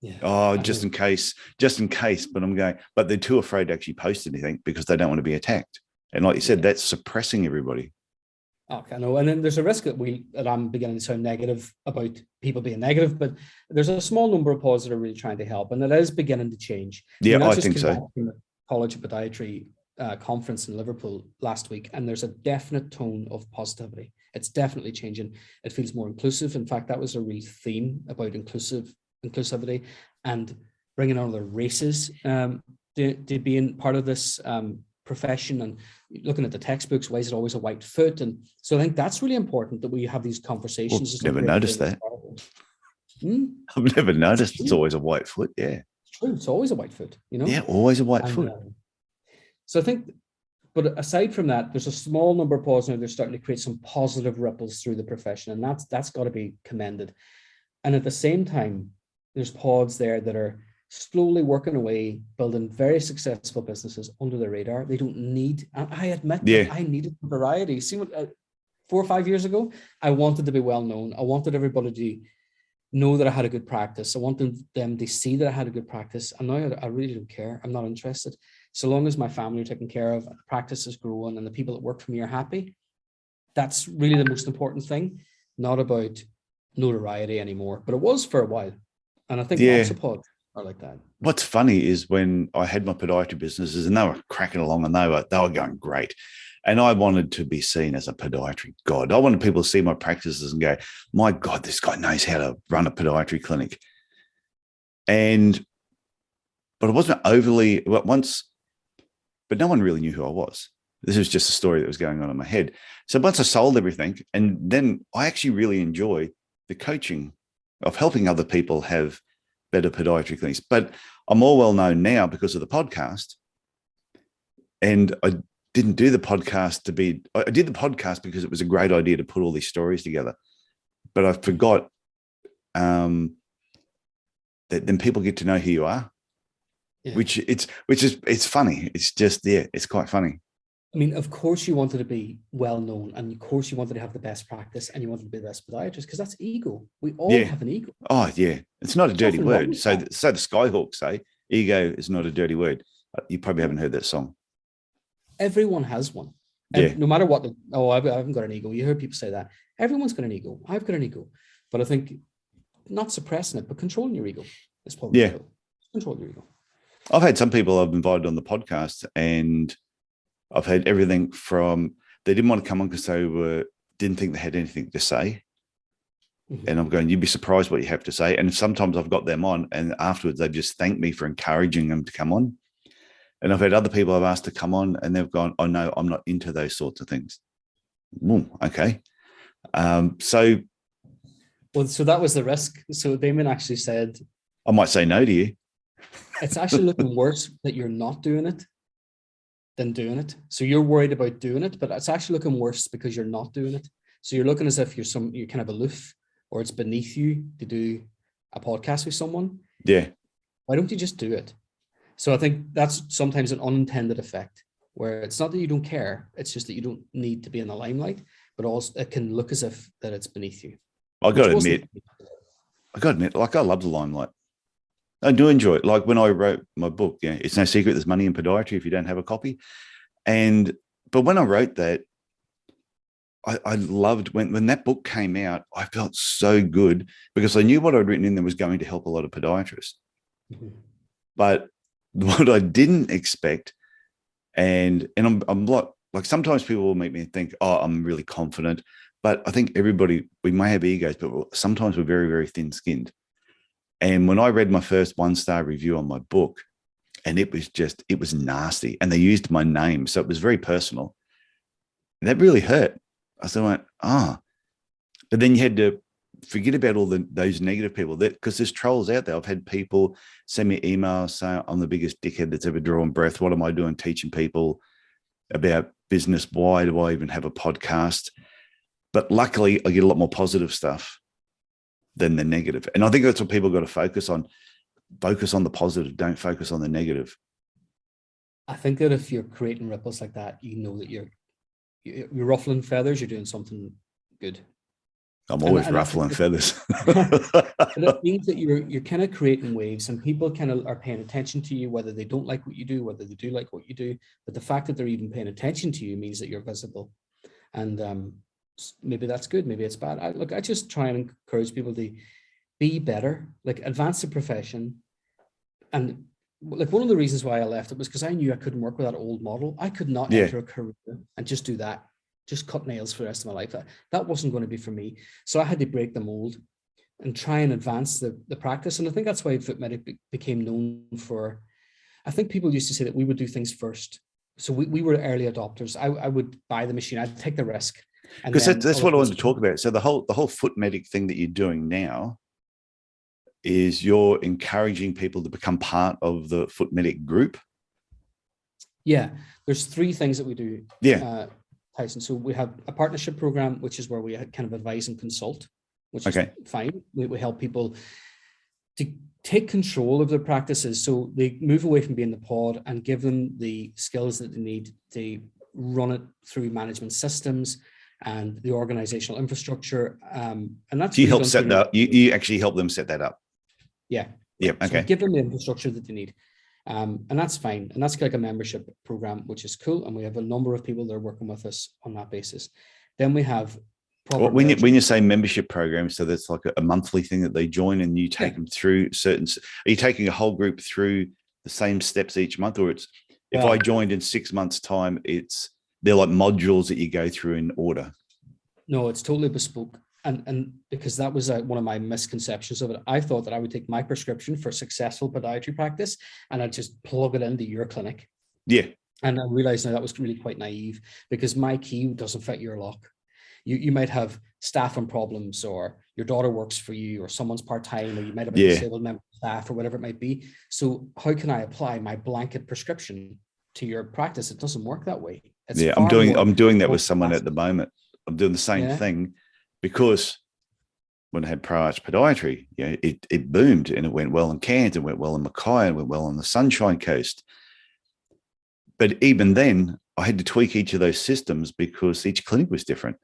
Yeah. Oh, just in case. But I'm going, but they're too afraid to actually post anything because they don't want to be attacked. And like you said, that's suppressing everybody. Okay, I know. And then there's a risk that I'm beginning to sound negative about people being negative, but there's a small number of pods that are really trying to help, and it is beginning to change. Yeah, I think so. From the College of Podiatry conference in Liverpool last week, and there's a definite tone of positivity. It's definitely changing. It feels more inclusive. In fact, that was a real theme about inclusivity and bringing on other races to being part of this profession and looking at the textbooks, why is it always a white foot? And so I think that's really important that we have these conversations. Well, never noticed that. I've never noticed it's always a white foot. Yeah. It's true. It's always a white foot, you know? Yeah, always a white foot. So I think, but aside from that, there's a small number of pods now they're starting to create some positive ripples through the profession, and that's got to be commended. And at the same time, there's pods there that are slowly working away, building very successful businesses under the radar. They don't need, I admit that I needed variety. See what 4 or 5 years ago, I wanted to be well known. I wanted everybody to know that I had a good practice. I wanted them to see that I had a good practice. And now I really don't care. I'm not interested. So long as my family are taken care of, and the practice is growing, and the people that work for me are happy, that's really the most important thing. Not about notoriety anymore, but it was for a while. And I think lots of pods are like that. What's funny is when I had my podiatry businesses and they were cracking along and they were going great. And I wanted to be seen as a podiatry god. I wanted people to see my practices and go, my God, this guy knows how to run a podiatry clinic. But it wasn't overly but no one really knew who I was. This was just a story that was going on in my head. So once I sold everything, and then I actually really enjoy the coaching of helping other people have better podiatry clinics. But I'm more well known now because of the podcast. And I didn't do the podcast I did the podcast because it was a great idea to put all these stories together. But I forgot that then people get to know who you are, which is funny. It's just, it's quite funny. I mean, of course you wanted to be well known, and of course you wanted to have the best practice, and you wanted to be the best podiatrist, because that's ego. We all have an ego. Oh yeah, it's not a dirty word. So the Skyhawks say ego is not a dirty word. You probably haven't heard that song. Everyone has one. No matter what. I haven't got an ego. You hear people say that. Everyone's got an ego. I've got an ego, but I think not suppressing it, but controlling your ego is probably control your ego. I've had some people I've invited on the podcast, and I've had everything from they didn't want to come on because they didn't think they had anything to say. Mm-hmm. And I'm going, you'd be surprised what you have to say. And sometimes I've got them on, and afterwards they've just thanked me for encouraging them to come on. And I've had other people I've asked to come on, and they've gone, oh no, I'm not into those sorts of things. Okay. So that was the risk. So Damien actually said, I might say no to you. It's actually looking worse that you're not doing it than doing it. So you're worried about doing it, but it's actually looking worse because you're not doing it. So you're looking as if you're kind of aloof, or it's beneath you to do a podcast with someone. Yeah. Why don't you just do it? So I think that's sometimes an unintended effect, where it's not that you don't care, it's just that you don't need to be in the limelight, but also it can look as if that it's beneath you. I got to admit, like I love the limelight. I do enjoy it. Like when I wrote my book, it's no secret there's money in podiatry if you don't have a copy. But when I wrote that, I loved when that book came out, I felt so good because I knew what I'd written in there was going to help a lot of podiatrists. Mm-hmm. But what I didn't expect, and I'm like sometimes people will make me think, oh, I'm really confident. But I think we may have egos, but sometimes we're very, very thin-skinned. And when I read my first 1-star review on my book, and it was nasty, and they used my name, so it was very personal. And that really hurt. I went, but then you had to forget about all those negative people because there's trolls out there. I've had people send me emails saying I'm the biggest dickhead that's ever drawn breath. What am I doing teaching people about business? Why do I even have a podcast? But luckily I get a lot more positive stuff than the negative. And I think that's what people got to focus on. Focus on the positive. Don't focus on the negative. I think that if you're creating ripples like that, you know that you're ruffling feathers, you're doing something good. I'm always ruffling feathers. It means that you're kind of creating waves, and people kind of are paying attention to you, whether they don't like what you do, whether they do like what you do. But the fact that they're even paying attention to you means that you're visible. And maybe that's good, maybe it's bad. I just try and encourage people to be better, like advance the profession. And like one of the reasons why I left it was because I knew I couldn't work with that old model. I could not enter a career and just do that, just cut nails for the rest of my life. That wasn't going to be for me. So I had to break the mold and try and advance the practice. And I think that's why Foot Medic became known for, I think people used to say that we would do things first So we were early adopters. I would buy the machine. I'd take the risk. Because that's what I wanted to talk about. So the whole foot medic thing that you're doing now is you're encouraging people to become part of the foot medic group. Yeah, there's 3 things that we do. Yeah. Tyson. So we have a partnership program, which is where we kind of advise and consult, which is fine. We help people to take control of their practices. So they move away from being the pod and give them the skills that they need to run it through management systems and the organizational infrastructure. And that's you help set that up. You actually help them set that up. Yeah. Yeah. Okay. So give them the infrastructure that they need. And that's fine. And that's like a membership program, which is cool. And we have a number of people that are working with us on that basis. Then we have when you say membership program, so that's like a monthly thing that they join and you take them through certain, are you taking a whole group through the same steps each month? Or it's, if I joined in 6 months time, they're like modules that you go through in order? No, it's totally bespoke. And because that was one of my misconceptions of it, I thought that I would take my prescription for successful podiatry practice and I'd just plug it into your clinic. Yeah. And I realized now that was really quite naive, because my key doesn't fit your lock. You might have staffing problems, or your daughter works for you, or someone's part-time, or you might have a disabled member of staff, or whatever it might be. So how can I apply my blanket prescription to your practice? It doesn't work that way. I'm doing that with someone at the moment. I'm doing the same thing, because when I had Pro Arch Podiatry, it boomed, and it went well in Cairns, it went well in Mackay, it went well on the Sunshine Coast. But even then, I had to tweak each of those systems because each clinic was different.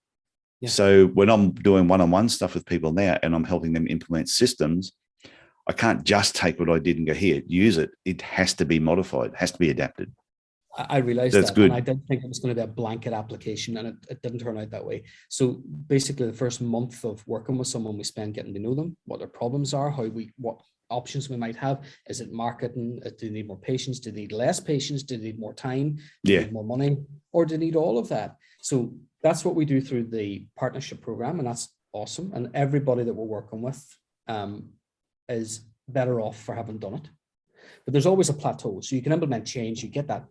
Yeah. So when I'm doing one-on-one stuff with people now and I'm helping them implement systems, I can't just take what I did and go, here, use it. It has to be modified, it has to be adapted. I realized that's that, good. And I didn't think it was going to be a blanket application, and it didn't turn out that way. So basically, the first month of working with someone, we spend getting to know them, what their problems are, what options we might have. Is it marketing? Do they need more patients? Do they need less patients? Do they need more time? Do they need more money? Or do they need all of that? So that's what we do through the partnership program, and that's awesome. And everybody that we're working with is better off for having done it. But there's always a plateau. So you can implement change, you get that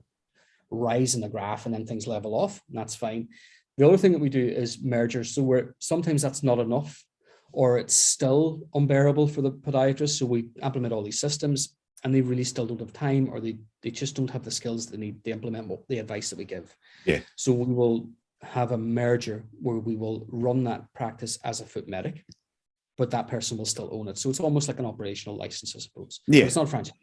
rise in the graph, and then things level off, and that's fine. The other thing that we do is mergers. So sometimes that's not enough, or it's still unbearable for the podiatrist. So we implement all these systems and they really still don't have time, or they just don't have the skills they need to implement the advice that we give. Yeah. So we will have a merger where we will run that practice as a foot medic, but that person will still own it. So it's almost like an operational license, I suppose. Yeah. But it's not franchise,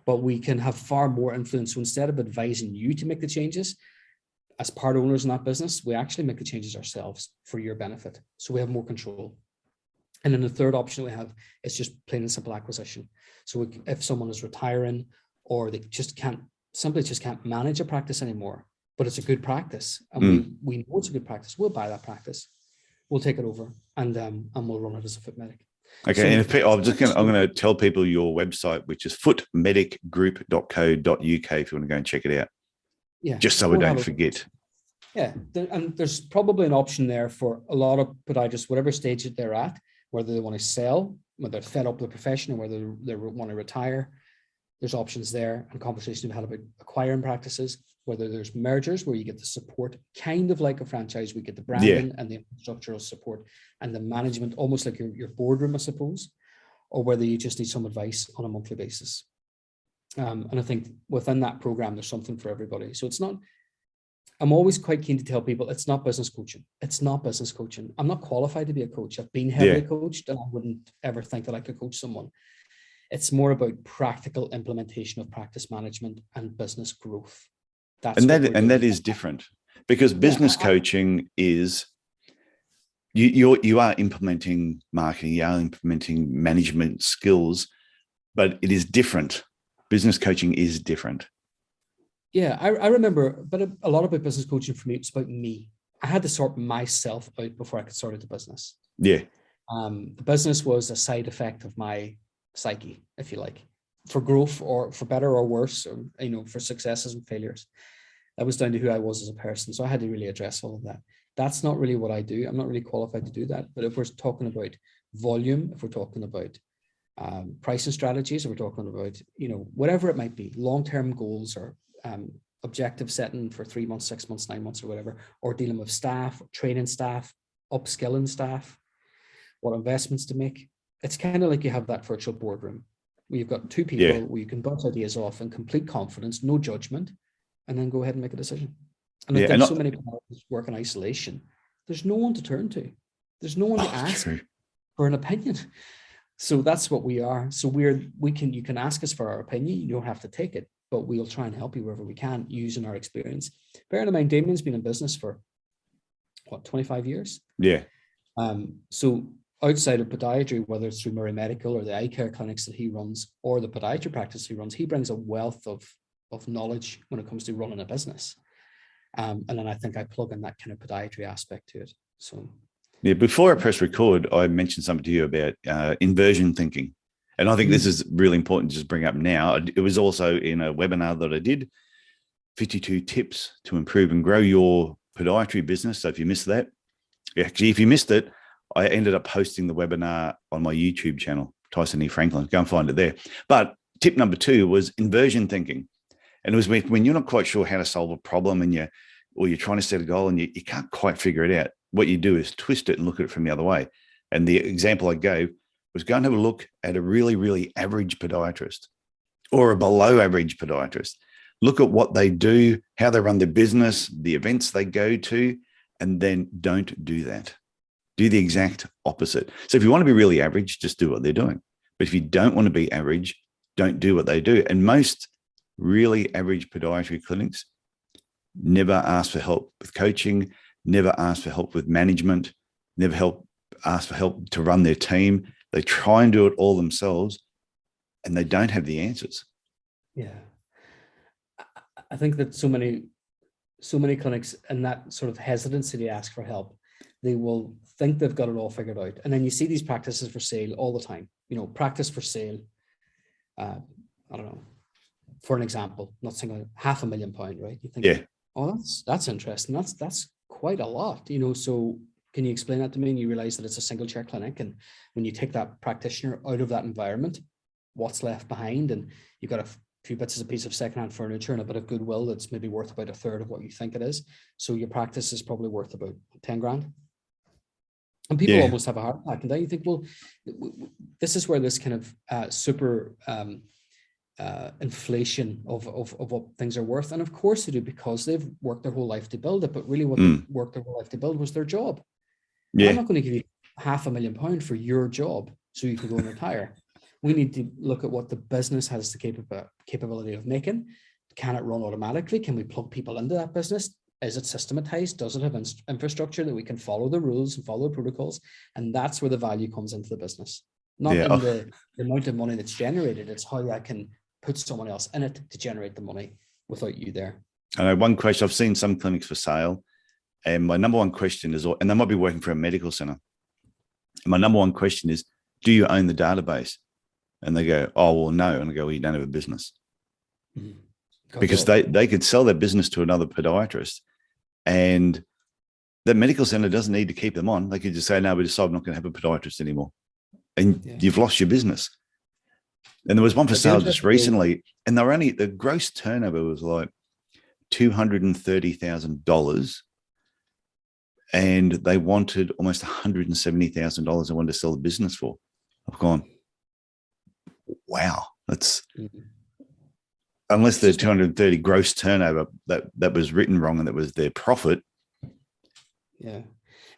but we can have far more influence. So instead of advising you to make the changes, as part owners in that business, we actually make the changes ourselves for your benefit. So we have more control. And then the third option we have is just plain and simple acquisition. So if someone is retiring, or they just can't manage a practice anymore, but it's a good practice, and we know it's a good practice, we'll buy that practice, we'll take it over, and we'll run it as a foot medic. Okay, so, and I'm going to tell people your website, which is footmedicgroup.co.uk, if you want to go and check it out. Yeah, just so we don't forget. Yeah, and there's probably an option there for a lot of podiatrists, whatever stage that they're at, whether they want to sell, whether they're fed up with the profession, or whether they want to retire. There's options there, and conversations we've had about acquiring practices, whether there's mergers where you get the support, kind of like a franchise, we get the branding and the infrastructural support and the management, almost like your boardroom, I suppose, or whether you just need some advice on a monthly basis. And I think within that program, there's something for everybody. So it's not, I'm always quite keen to tell people it's not business coaching. It's not business coaching. I'm not qualified to be a coach. I've been heavily coached, and I wouldn't ever think that I could coach someone. It's more about practical implementation of practice management and business growth. That is different, because business coaching is you are implementing marketing, you are implementing management skills, but it is different. Business coaching is different. Yeah, I remember, but a lot about business coaching for me, it's about me. I had to sort myself out before I could start the business. Yeah. The business was a side effect of my psyche, if you like, for growth or for better or worse, or, for successes and failures. That was down to who I was as a person. So I had to really address all of that. That's not really what I do. I'm not really qualified to do that. But if we're talking about volume, if we're talking about pricing strategies, if we're talking about, whatever it might be, long-term goals or objective setting for 3 months, 6 months, 9 months or whatever, or dealing with staff, training staff, upskilling staff, what investments to make. It's kind of like you have that virtual boardroom where you've got two people where you can bounce ideas off in complete confidence, no judgment, and then go ahead and make a decision. And I think so many people work in isolation. There's no one to turn to. There's no one to ask for an opinion. So that's what we are. So you can ask us for our opinion. You don't have to take it, but we'll try and help you wherever we can using our experience. Bearing in mind, Damien's been in business for what, 25 years? Yeah. So outside of podiatry, whether it's through Murray Medical or the eye care clinics that he runs or the podiatry practice he runs, he brings a wealth of knowledge when it comes to running a business. And then I think I plug in that kind of podiatry aspect to it. So yeah, before I press record, I mentioned something to you about inversion thinking. And I think this is really important to just bring up now. It was also in a webinar that I did, 52 tips to improve and grow your podiatry business. So if you missed that, actually, if you missed it, I ended up hosting the webinar on my YouTube channel, Tyson E. Franklin. Go and find it there. But tip number 2 was inversion thinking. And it was when you're not quite sure how to solve a problem and you're trying to set a goal and you can't quite figure it out. What you do is twist it and look at it from the other way. And the example I gave was go and have a look at a really, really average podiatrist or a below average podiatrist. Look at what they do, how they run their business, the events they go to, and then don't do that. Do the exact opposite. So if you want to be really average, just do what they're doing. But if you don't want to be average, don't do what they do. And most really average podiatry clinics never ask for help with coaching, never ask for help with management, never ask for help to run their team. They try and do it all themselves and they don't have the answers. Yeah. I think that so many clinics and that sort of hesitancy to ask for help, they will think they've got it all figured out. And then you see these practices for sale all the time, practice for sale. I don't know, for an example, not saying £500,000, right? You think, oh, that's interesting. That's quite a lot, so can you explain that to me? And you realize that it's a single chair clinic. And when you take that practitioner out of that environment, what's left behind? And you've got a few bits of a piece of secondhand furniture and a bit of goodwill that's maybe worth about a third of what you think it is. So your practice is probably worth about 10 grand. And people almost have a heart attack. And then you think, well, this is where this kind of super inflation of what things are worth. And of course they do, because they've worked their whole life to build it. But really what they worked their whole life to build was their job. Yeah. I'm not going to give you £500,000 for your job so you can go and retire. We need to look at what the business has the capability of making. Can it run automatically? Can we plug people into that business? Is it systematized? Does it have infrastructure that we can follow the rules and follow the protocols? And that's where the value comes into the business. Not in the amount of money that's generated. It's how I can put someone else in it to generate the money without you there. I know one question, I've seen some clinics for sale, and my number one question is, and they might be working for a medical center. And my number one question is, do you own the database? And they go, oh, well, no. And I go, well, you don't have a business. Because they could sell their business to another podiatrist, and the medical center doesn't need to keep them on. They could just say, no, we decide I'm not going to have a podiatrist anymore. And you've lost your business. And there was one for sale just recently, and the gross turnover was like $230,000. And they wanted almost $170,000 they wanted to sell the business for. I've gone, wow, that's unless the 230 gross turnover that was written wrong and that was their profit. Yeah,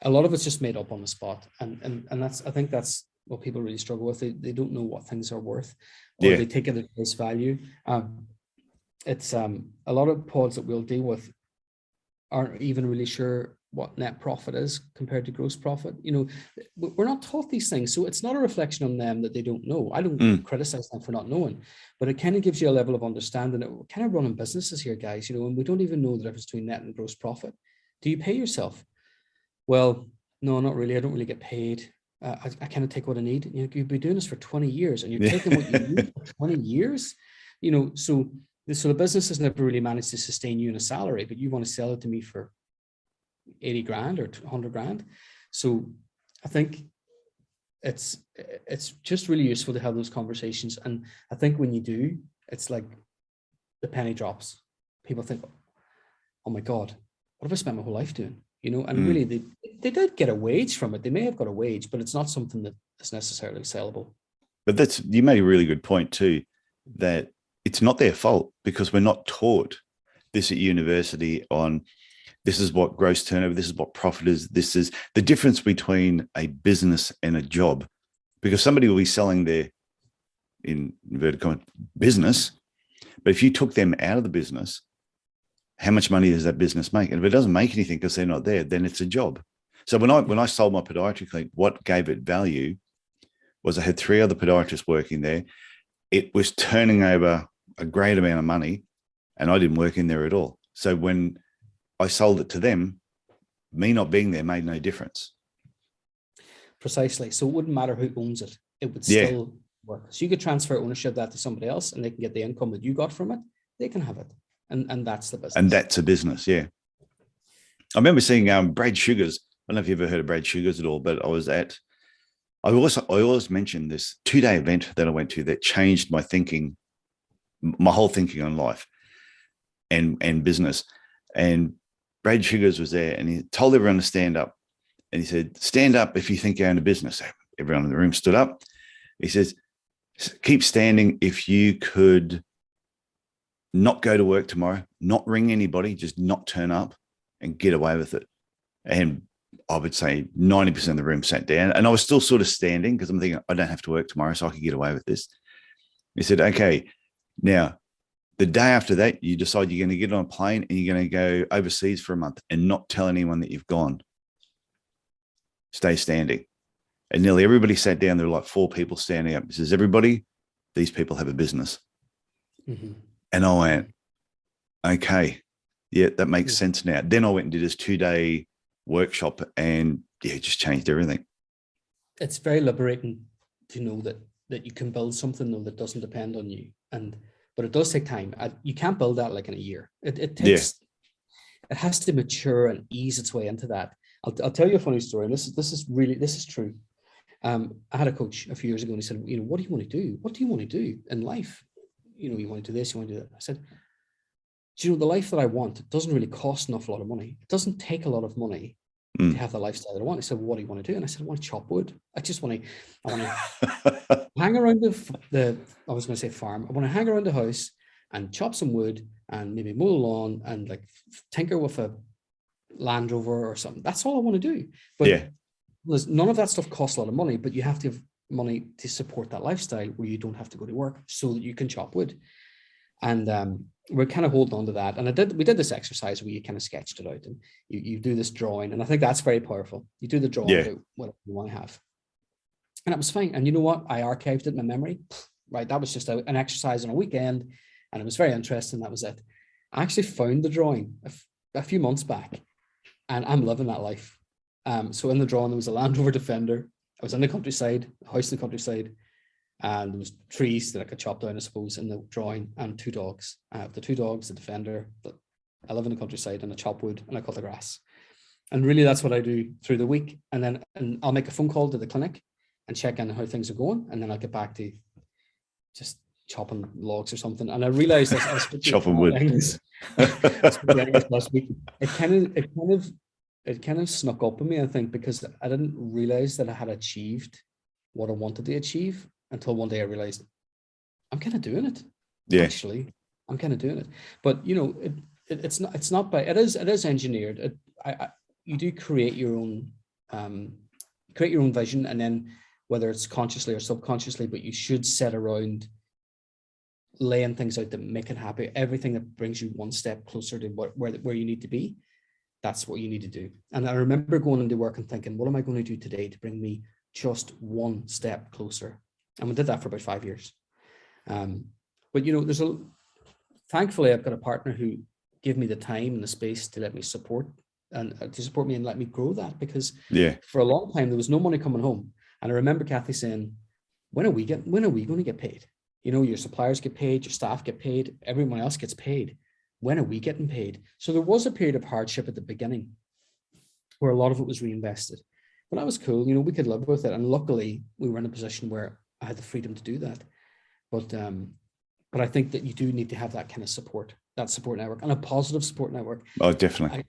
a lot of it's just made up on the spot, and I think that's what people really struggle with. They don't know what things are worth, or they take it at face value. It's a lot of pods that we'll deal with aren't even really sure what net profit is compared to gross profit. We're not taught these things, so it's not a reflection on them that they don't know. I don't criticize them for not knowing, but it kind of gives you a level of understanding that we're kind of running businesses here, guys, and we don't even know the difference between net and gross profit. Do you pay yourself? Well, no, not really. I don't really get paid. I kind of take what I need. You've been doing this for 20 years and you're taking what you need for 20 years, so the business has never really managed to sustain you in a salary, but you want to sell it to me for 80 grand or 100 grand. So I think it's just really useful to have those conversations. And I think when you do, it's like the penny drops. people think, oh my God, what have I spent my whole life doing? You know, and really they did get a wage from it. They may have got a wage, but it's not something that is necessarily sellable. But you made a really good point too, that it's not their fault, because we're not taught this at university on this is what gross turnover, this is what profit is, this is the difference between a business and a job. Because somebody will be selling their, in inverted commas, business, but if you took them out of the business, how much money does that business make? And if it doesn't make anything because they're not there, then it's a job. So when I sold my podiatry clinic, what gave it value was I had 3 other podiatrists working there. It was turning over a great amount of money, and I didn't work in there at all. So when I sold it to them, me not being there made no difference. Precisely. So it wouldn't matter who owns it. It would still work. So you could transfer ownership of that to somebody else, and they can get the income that you got from it. They can have it. And that's the business. And that's a business, yeah. I remember seeing Brad Sugars. I don't know if you've ever heard of Brad Sugars at all, but I always mentioned this 2-day event that I went to that changed my thinking, my whole thinking on life and business. And Brad Sugars was there, and he told everyone to stand up. And he said, stand up if you think you own a business. Everyone in the room stood up. He says, keep standing if you could not go to work tomorrow, not ring anybody, just not turn up and get away with it. And I would say 90% of the room sat down, and I was still sort of standing because I'm thinking, I don't have to work tomorrow, so I could get away with this. He said, okay, now the day after that, you decide you're going to get on a plane and you're going to go overseas for a month and not tell anyone that you've gone. Stay standing. And nearly everybody sat down. There were like 4 people standing up. He says, everybody, these people have a business. Mm-hmm. And I went, okay, yeah, that makes sense now. Then I went and did this 2-day workshop, and it just changed everything. It's very liberating to know that you can build something though that doesn't depend on you. But it does take time. You can't build that like in a year. It takes, it has to mature and ease its way into that. I'll tell you a funny story. And this is true. I had a coach a few years ago, and he said, you know, what do you want to do? What do you want to do in life? You know, you want to do this, you want to do that. I said, do you know, the life that I want, it doesn't really cost an awful lot of money. It doesn't take a lot of money to have the lifestyle that I want. He said, well, what do you want to do? And I said, I want to chop wood. I want to hang around the I was going to say farm. I want to hang around the house and chop some wood and maybe mow the lawn and like tinker with a Land Rover or something. That's all I want to do. But none of that stuff costs a lot of money, but you have to have money to support that lifestyle where you don't have to go to work so that you can chop wood. And we're kind of holding on to that. And we did this exercise where you kind of sketched it out, and you do this drawing. And I think that's very powerful. You do the drawing about what you want to have. And it was fine. And you know what? I archived it in my memory. Right. That was just an exercise on a weekend. And it was very interesting. That was it. I actually found the drawing a few months back, and I'm living that life. So in the drawing, there was a Land Rover Defender. I was in the countryside, a house in the countryside, and there was trees that I could chop down, I suppose, in the drawing, and 2 dogs. I have the 2 dogs, the Defender. I live in the countryside, and I chop wood and I cut the grass. And really, that's what I do through the week. And I'll make a phone call to the clinic and check in how things are going, and then I'll get back to just chopping logs or something. And I realized I was chopping wood. Last week. It kind of snuck up on me, I think, because I didn't realize that I had achieved what I wanted to achieve until one day I realized I'm kind of doing it. Yeah, actually, I'm kind of doing it. But you know, it's not by it is engineered. You do create your own vision, and then whether it's consciously or subconsciously, but you should set around laying things out that make it happy. Everything that brings you one step closer to where you need to be. That's what you need to do. And I remember going into work and thinking, what am I going to do today to bring me just one step closer? And we did that for about 5 years. But you know, thankfully I've got a partner who gave me the time and the space to let me support and let me grow that, because for a long time there was no money coming home. And I remember Kathy saying, when are we going to get paid? You know, your suppliers get paid, your staff get paid, everyone else gets paid. When are we getting paid? So there was a period of hardship at the beginning where a lot of it was reinvested. But that was cool. You know, we could live with it. And luckily we were in a position where I had the freedom to do that. But I think that you do need to have that kind of support. that support network, and a positive support network. Oh, definitely.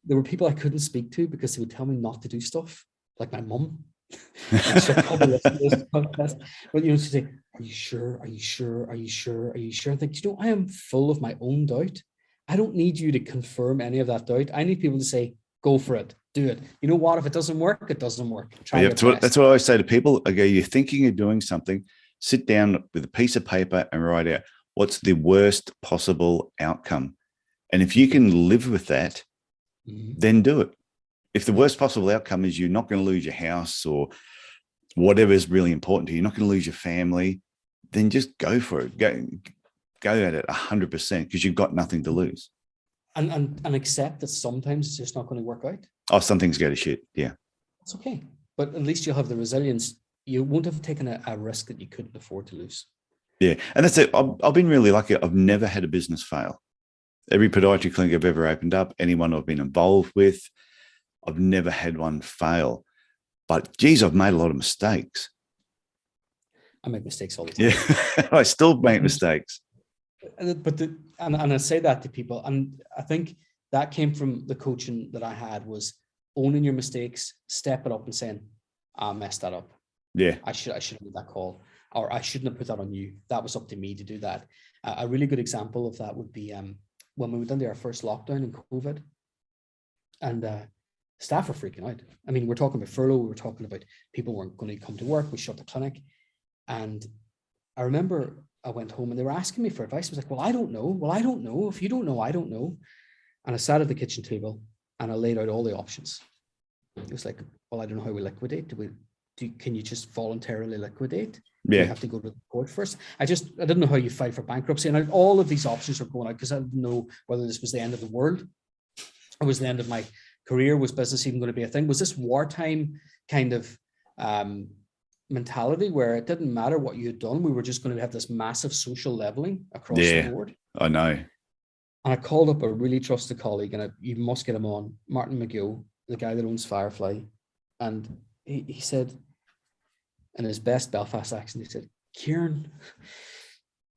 There were people I couldn't speak to because they would tell me not to do stuff, like my mum. And she'll probably listen to this podcast. But she'd say, "Are you sure? Are you sure? Are you sure? Are you sure?" I think, I am full of my own doubt. I don't need you to confirm any of that doubt. I need people to say, "Go for it, do it." You know what? If it doesn't work, it doesn't work. That's what I always say to people. I go, you're thinking of doing something, sit down with a piece of paper and write out what's the worst possible outcome. And if you can live with that, then do it. If the worst possible outcome is you're not going to lose your house or whatever is really important to you, you're not going to lose your family, then just go for it. Go at it 100% because you've got nothing to lose. And accept that sometimes it's just not going to work out. Oh, some things go to shit. Yeah. It's okay. But at least you'll have the resilience. You won't have taken a risk that you couldn't afford to lose. Yeah. And that's it. I've been really lucky. I've never had a business fail. Every podiatry clinic I've ever opened up, anyone I've been involved with, I've never had one fail. But geez, I've made a lot of mistakes. I make mistakes all the time. Yeah. I still make mistakes. But and I say that to people, and I think that came from the coaching that I had, was owning your mistakes, stepping up and saying, "I messed that up. Yeah, I should have made that call, or I shouldn't have put that on you. That was up to me to do that." A really good example of that would be when we went into our first lockdown in COVID, and staff were freaking out. I mean, we're talking about furlough. We were talking about people weren't going to come to work. We shut the clinic, and I remember I went home and they were asking me for advice. I was like, "Well, I don't know. Well, I don't know. If you don't know, I don't know." And I sat at the kitchen table and I laid out all the options. It was like, "Well, I don't know how we liquidate. Can you just voluntarily liquidate? Yeah. You have to go to the court first." I didn't know how you fight for bankruptcy. And all of these options were going out because I didn't know whether this was the end of the world or was the end of my career. Was business even going to be a thing? Was this wartime kind of mentality where it didn't matter what you had done? We were just going to have this massive social leveling across the board. I know. And I called up a really trusted colleague, and you must get him on, Martin McGill, the guy that owns Firefly. And he said, in his best Belfast accent, he said, "Ciaran,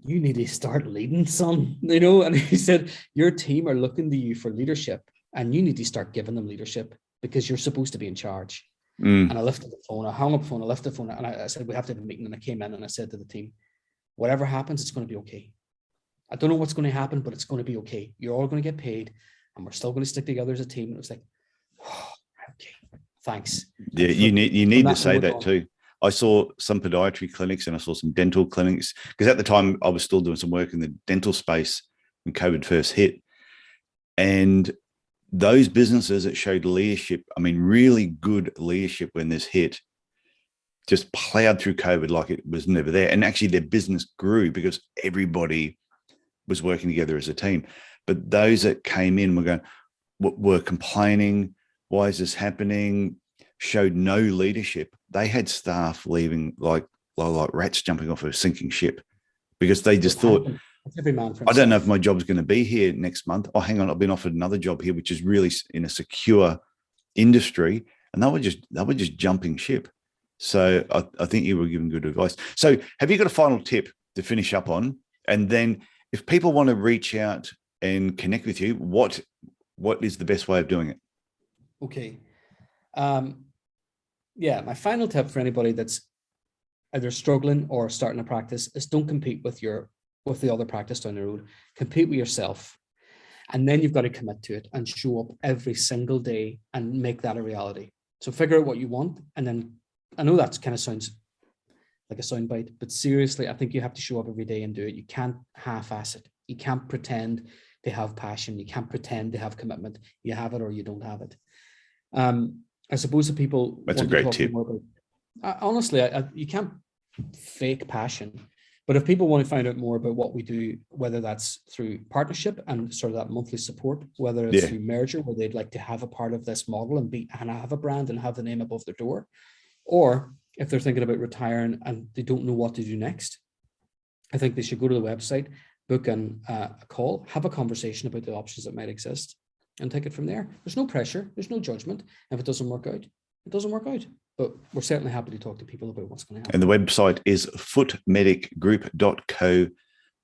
you need to start leading, son." And he said, "Your team are looking to you for leadership, and you need to start giving them leadership because you're supposed to be in charge." And I lifted the phone, I hung up the phone, I lifted the phone, and I said, "We have to have a meeting." And I came in and I said to the team, "Whatever happens, it's going to be okay. I don't know what's going to happen, but it's going to be okay. You're all going to get paid, and we're still going to stick together as a team." And it was like, "Oh, okay, thanks." Yeah, you need to say that too. I saw some podiatry clinics and I saw some dental clinics because at the time I was still doing some work in the dental space when COVID first hit. And those businesses that showed leadership, I mean, really good leadership when this hit, just plowed through COVID like it was never there. And actually their business grew because everybody was working together as a team. But those that came in were complaining, "Why is this happening?" Showed no leadership. They had staff leaving like rats jumping off a sinking ship because they just thought, "I don't know if my job's going to be here next month. Oh, hang on, I've been offered another job here, which is really in a secure industry." And they were just jumping ship. So I think you were giving good advice. So have you got a final tip to finish up on? And then if people want to reach out and connect with you, what is the best way of doing it? Okay. My final tip for anybody that's either struggling or starting a practice is don't compete with the other practice down the road. Compete with yourself. And then you've got to commit to it and show up every single day and make that a reality. So figure out what you want. And then I know that kind of sounds like a soundbite, but seriously, I think you have to show up every day and do it. You can't half-ass it. You can't pretend to have passion. You can't pretend to have commitment. You have it or you don't have it. I suppose that people. That's a great tip. Honestly, you can't fake passion. But if people want to find out more about what we do, whether that's through partnership and sort of that monthly support, whether it's through merger, where they'd like to have a part of this model and have a brand and have the name above their door, or if they're thinking about retiring and they don't know what to do next, I think they should go to the website, book a call, have a conversation about the options that might exist, and take it from there. There's no pressure. There's no judgment. If it doesn't work out, it doesn't work out. But we're certainly happy to talk to people about what's going to happen. And the website is footmedicgroup.co.uk.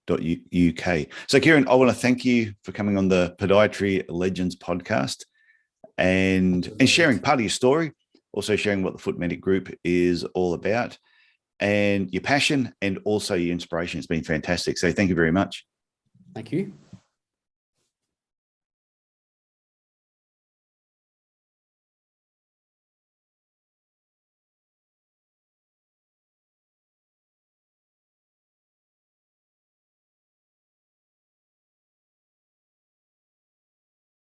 So, Ciaran, I want to thank you for coming on the Podiatry Legends podcast and sharing part of your story, also sharing what the Foot Medic Group is all about, and your passion and also your inspiration. It's been fantastic. So thank you very much. Thank you.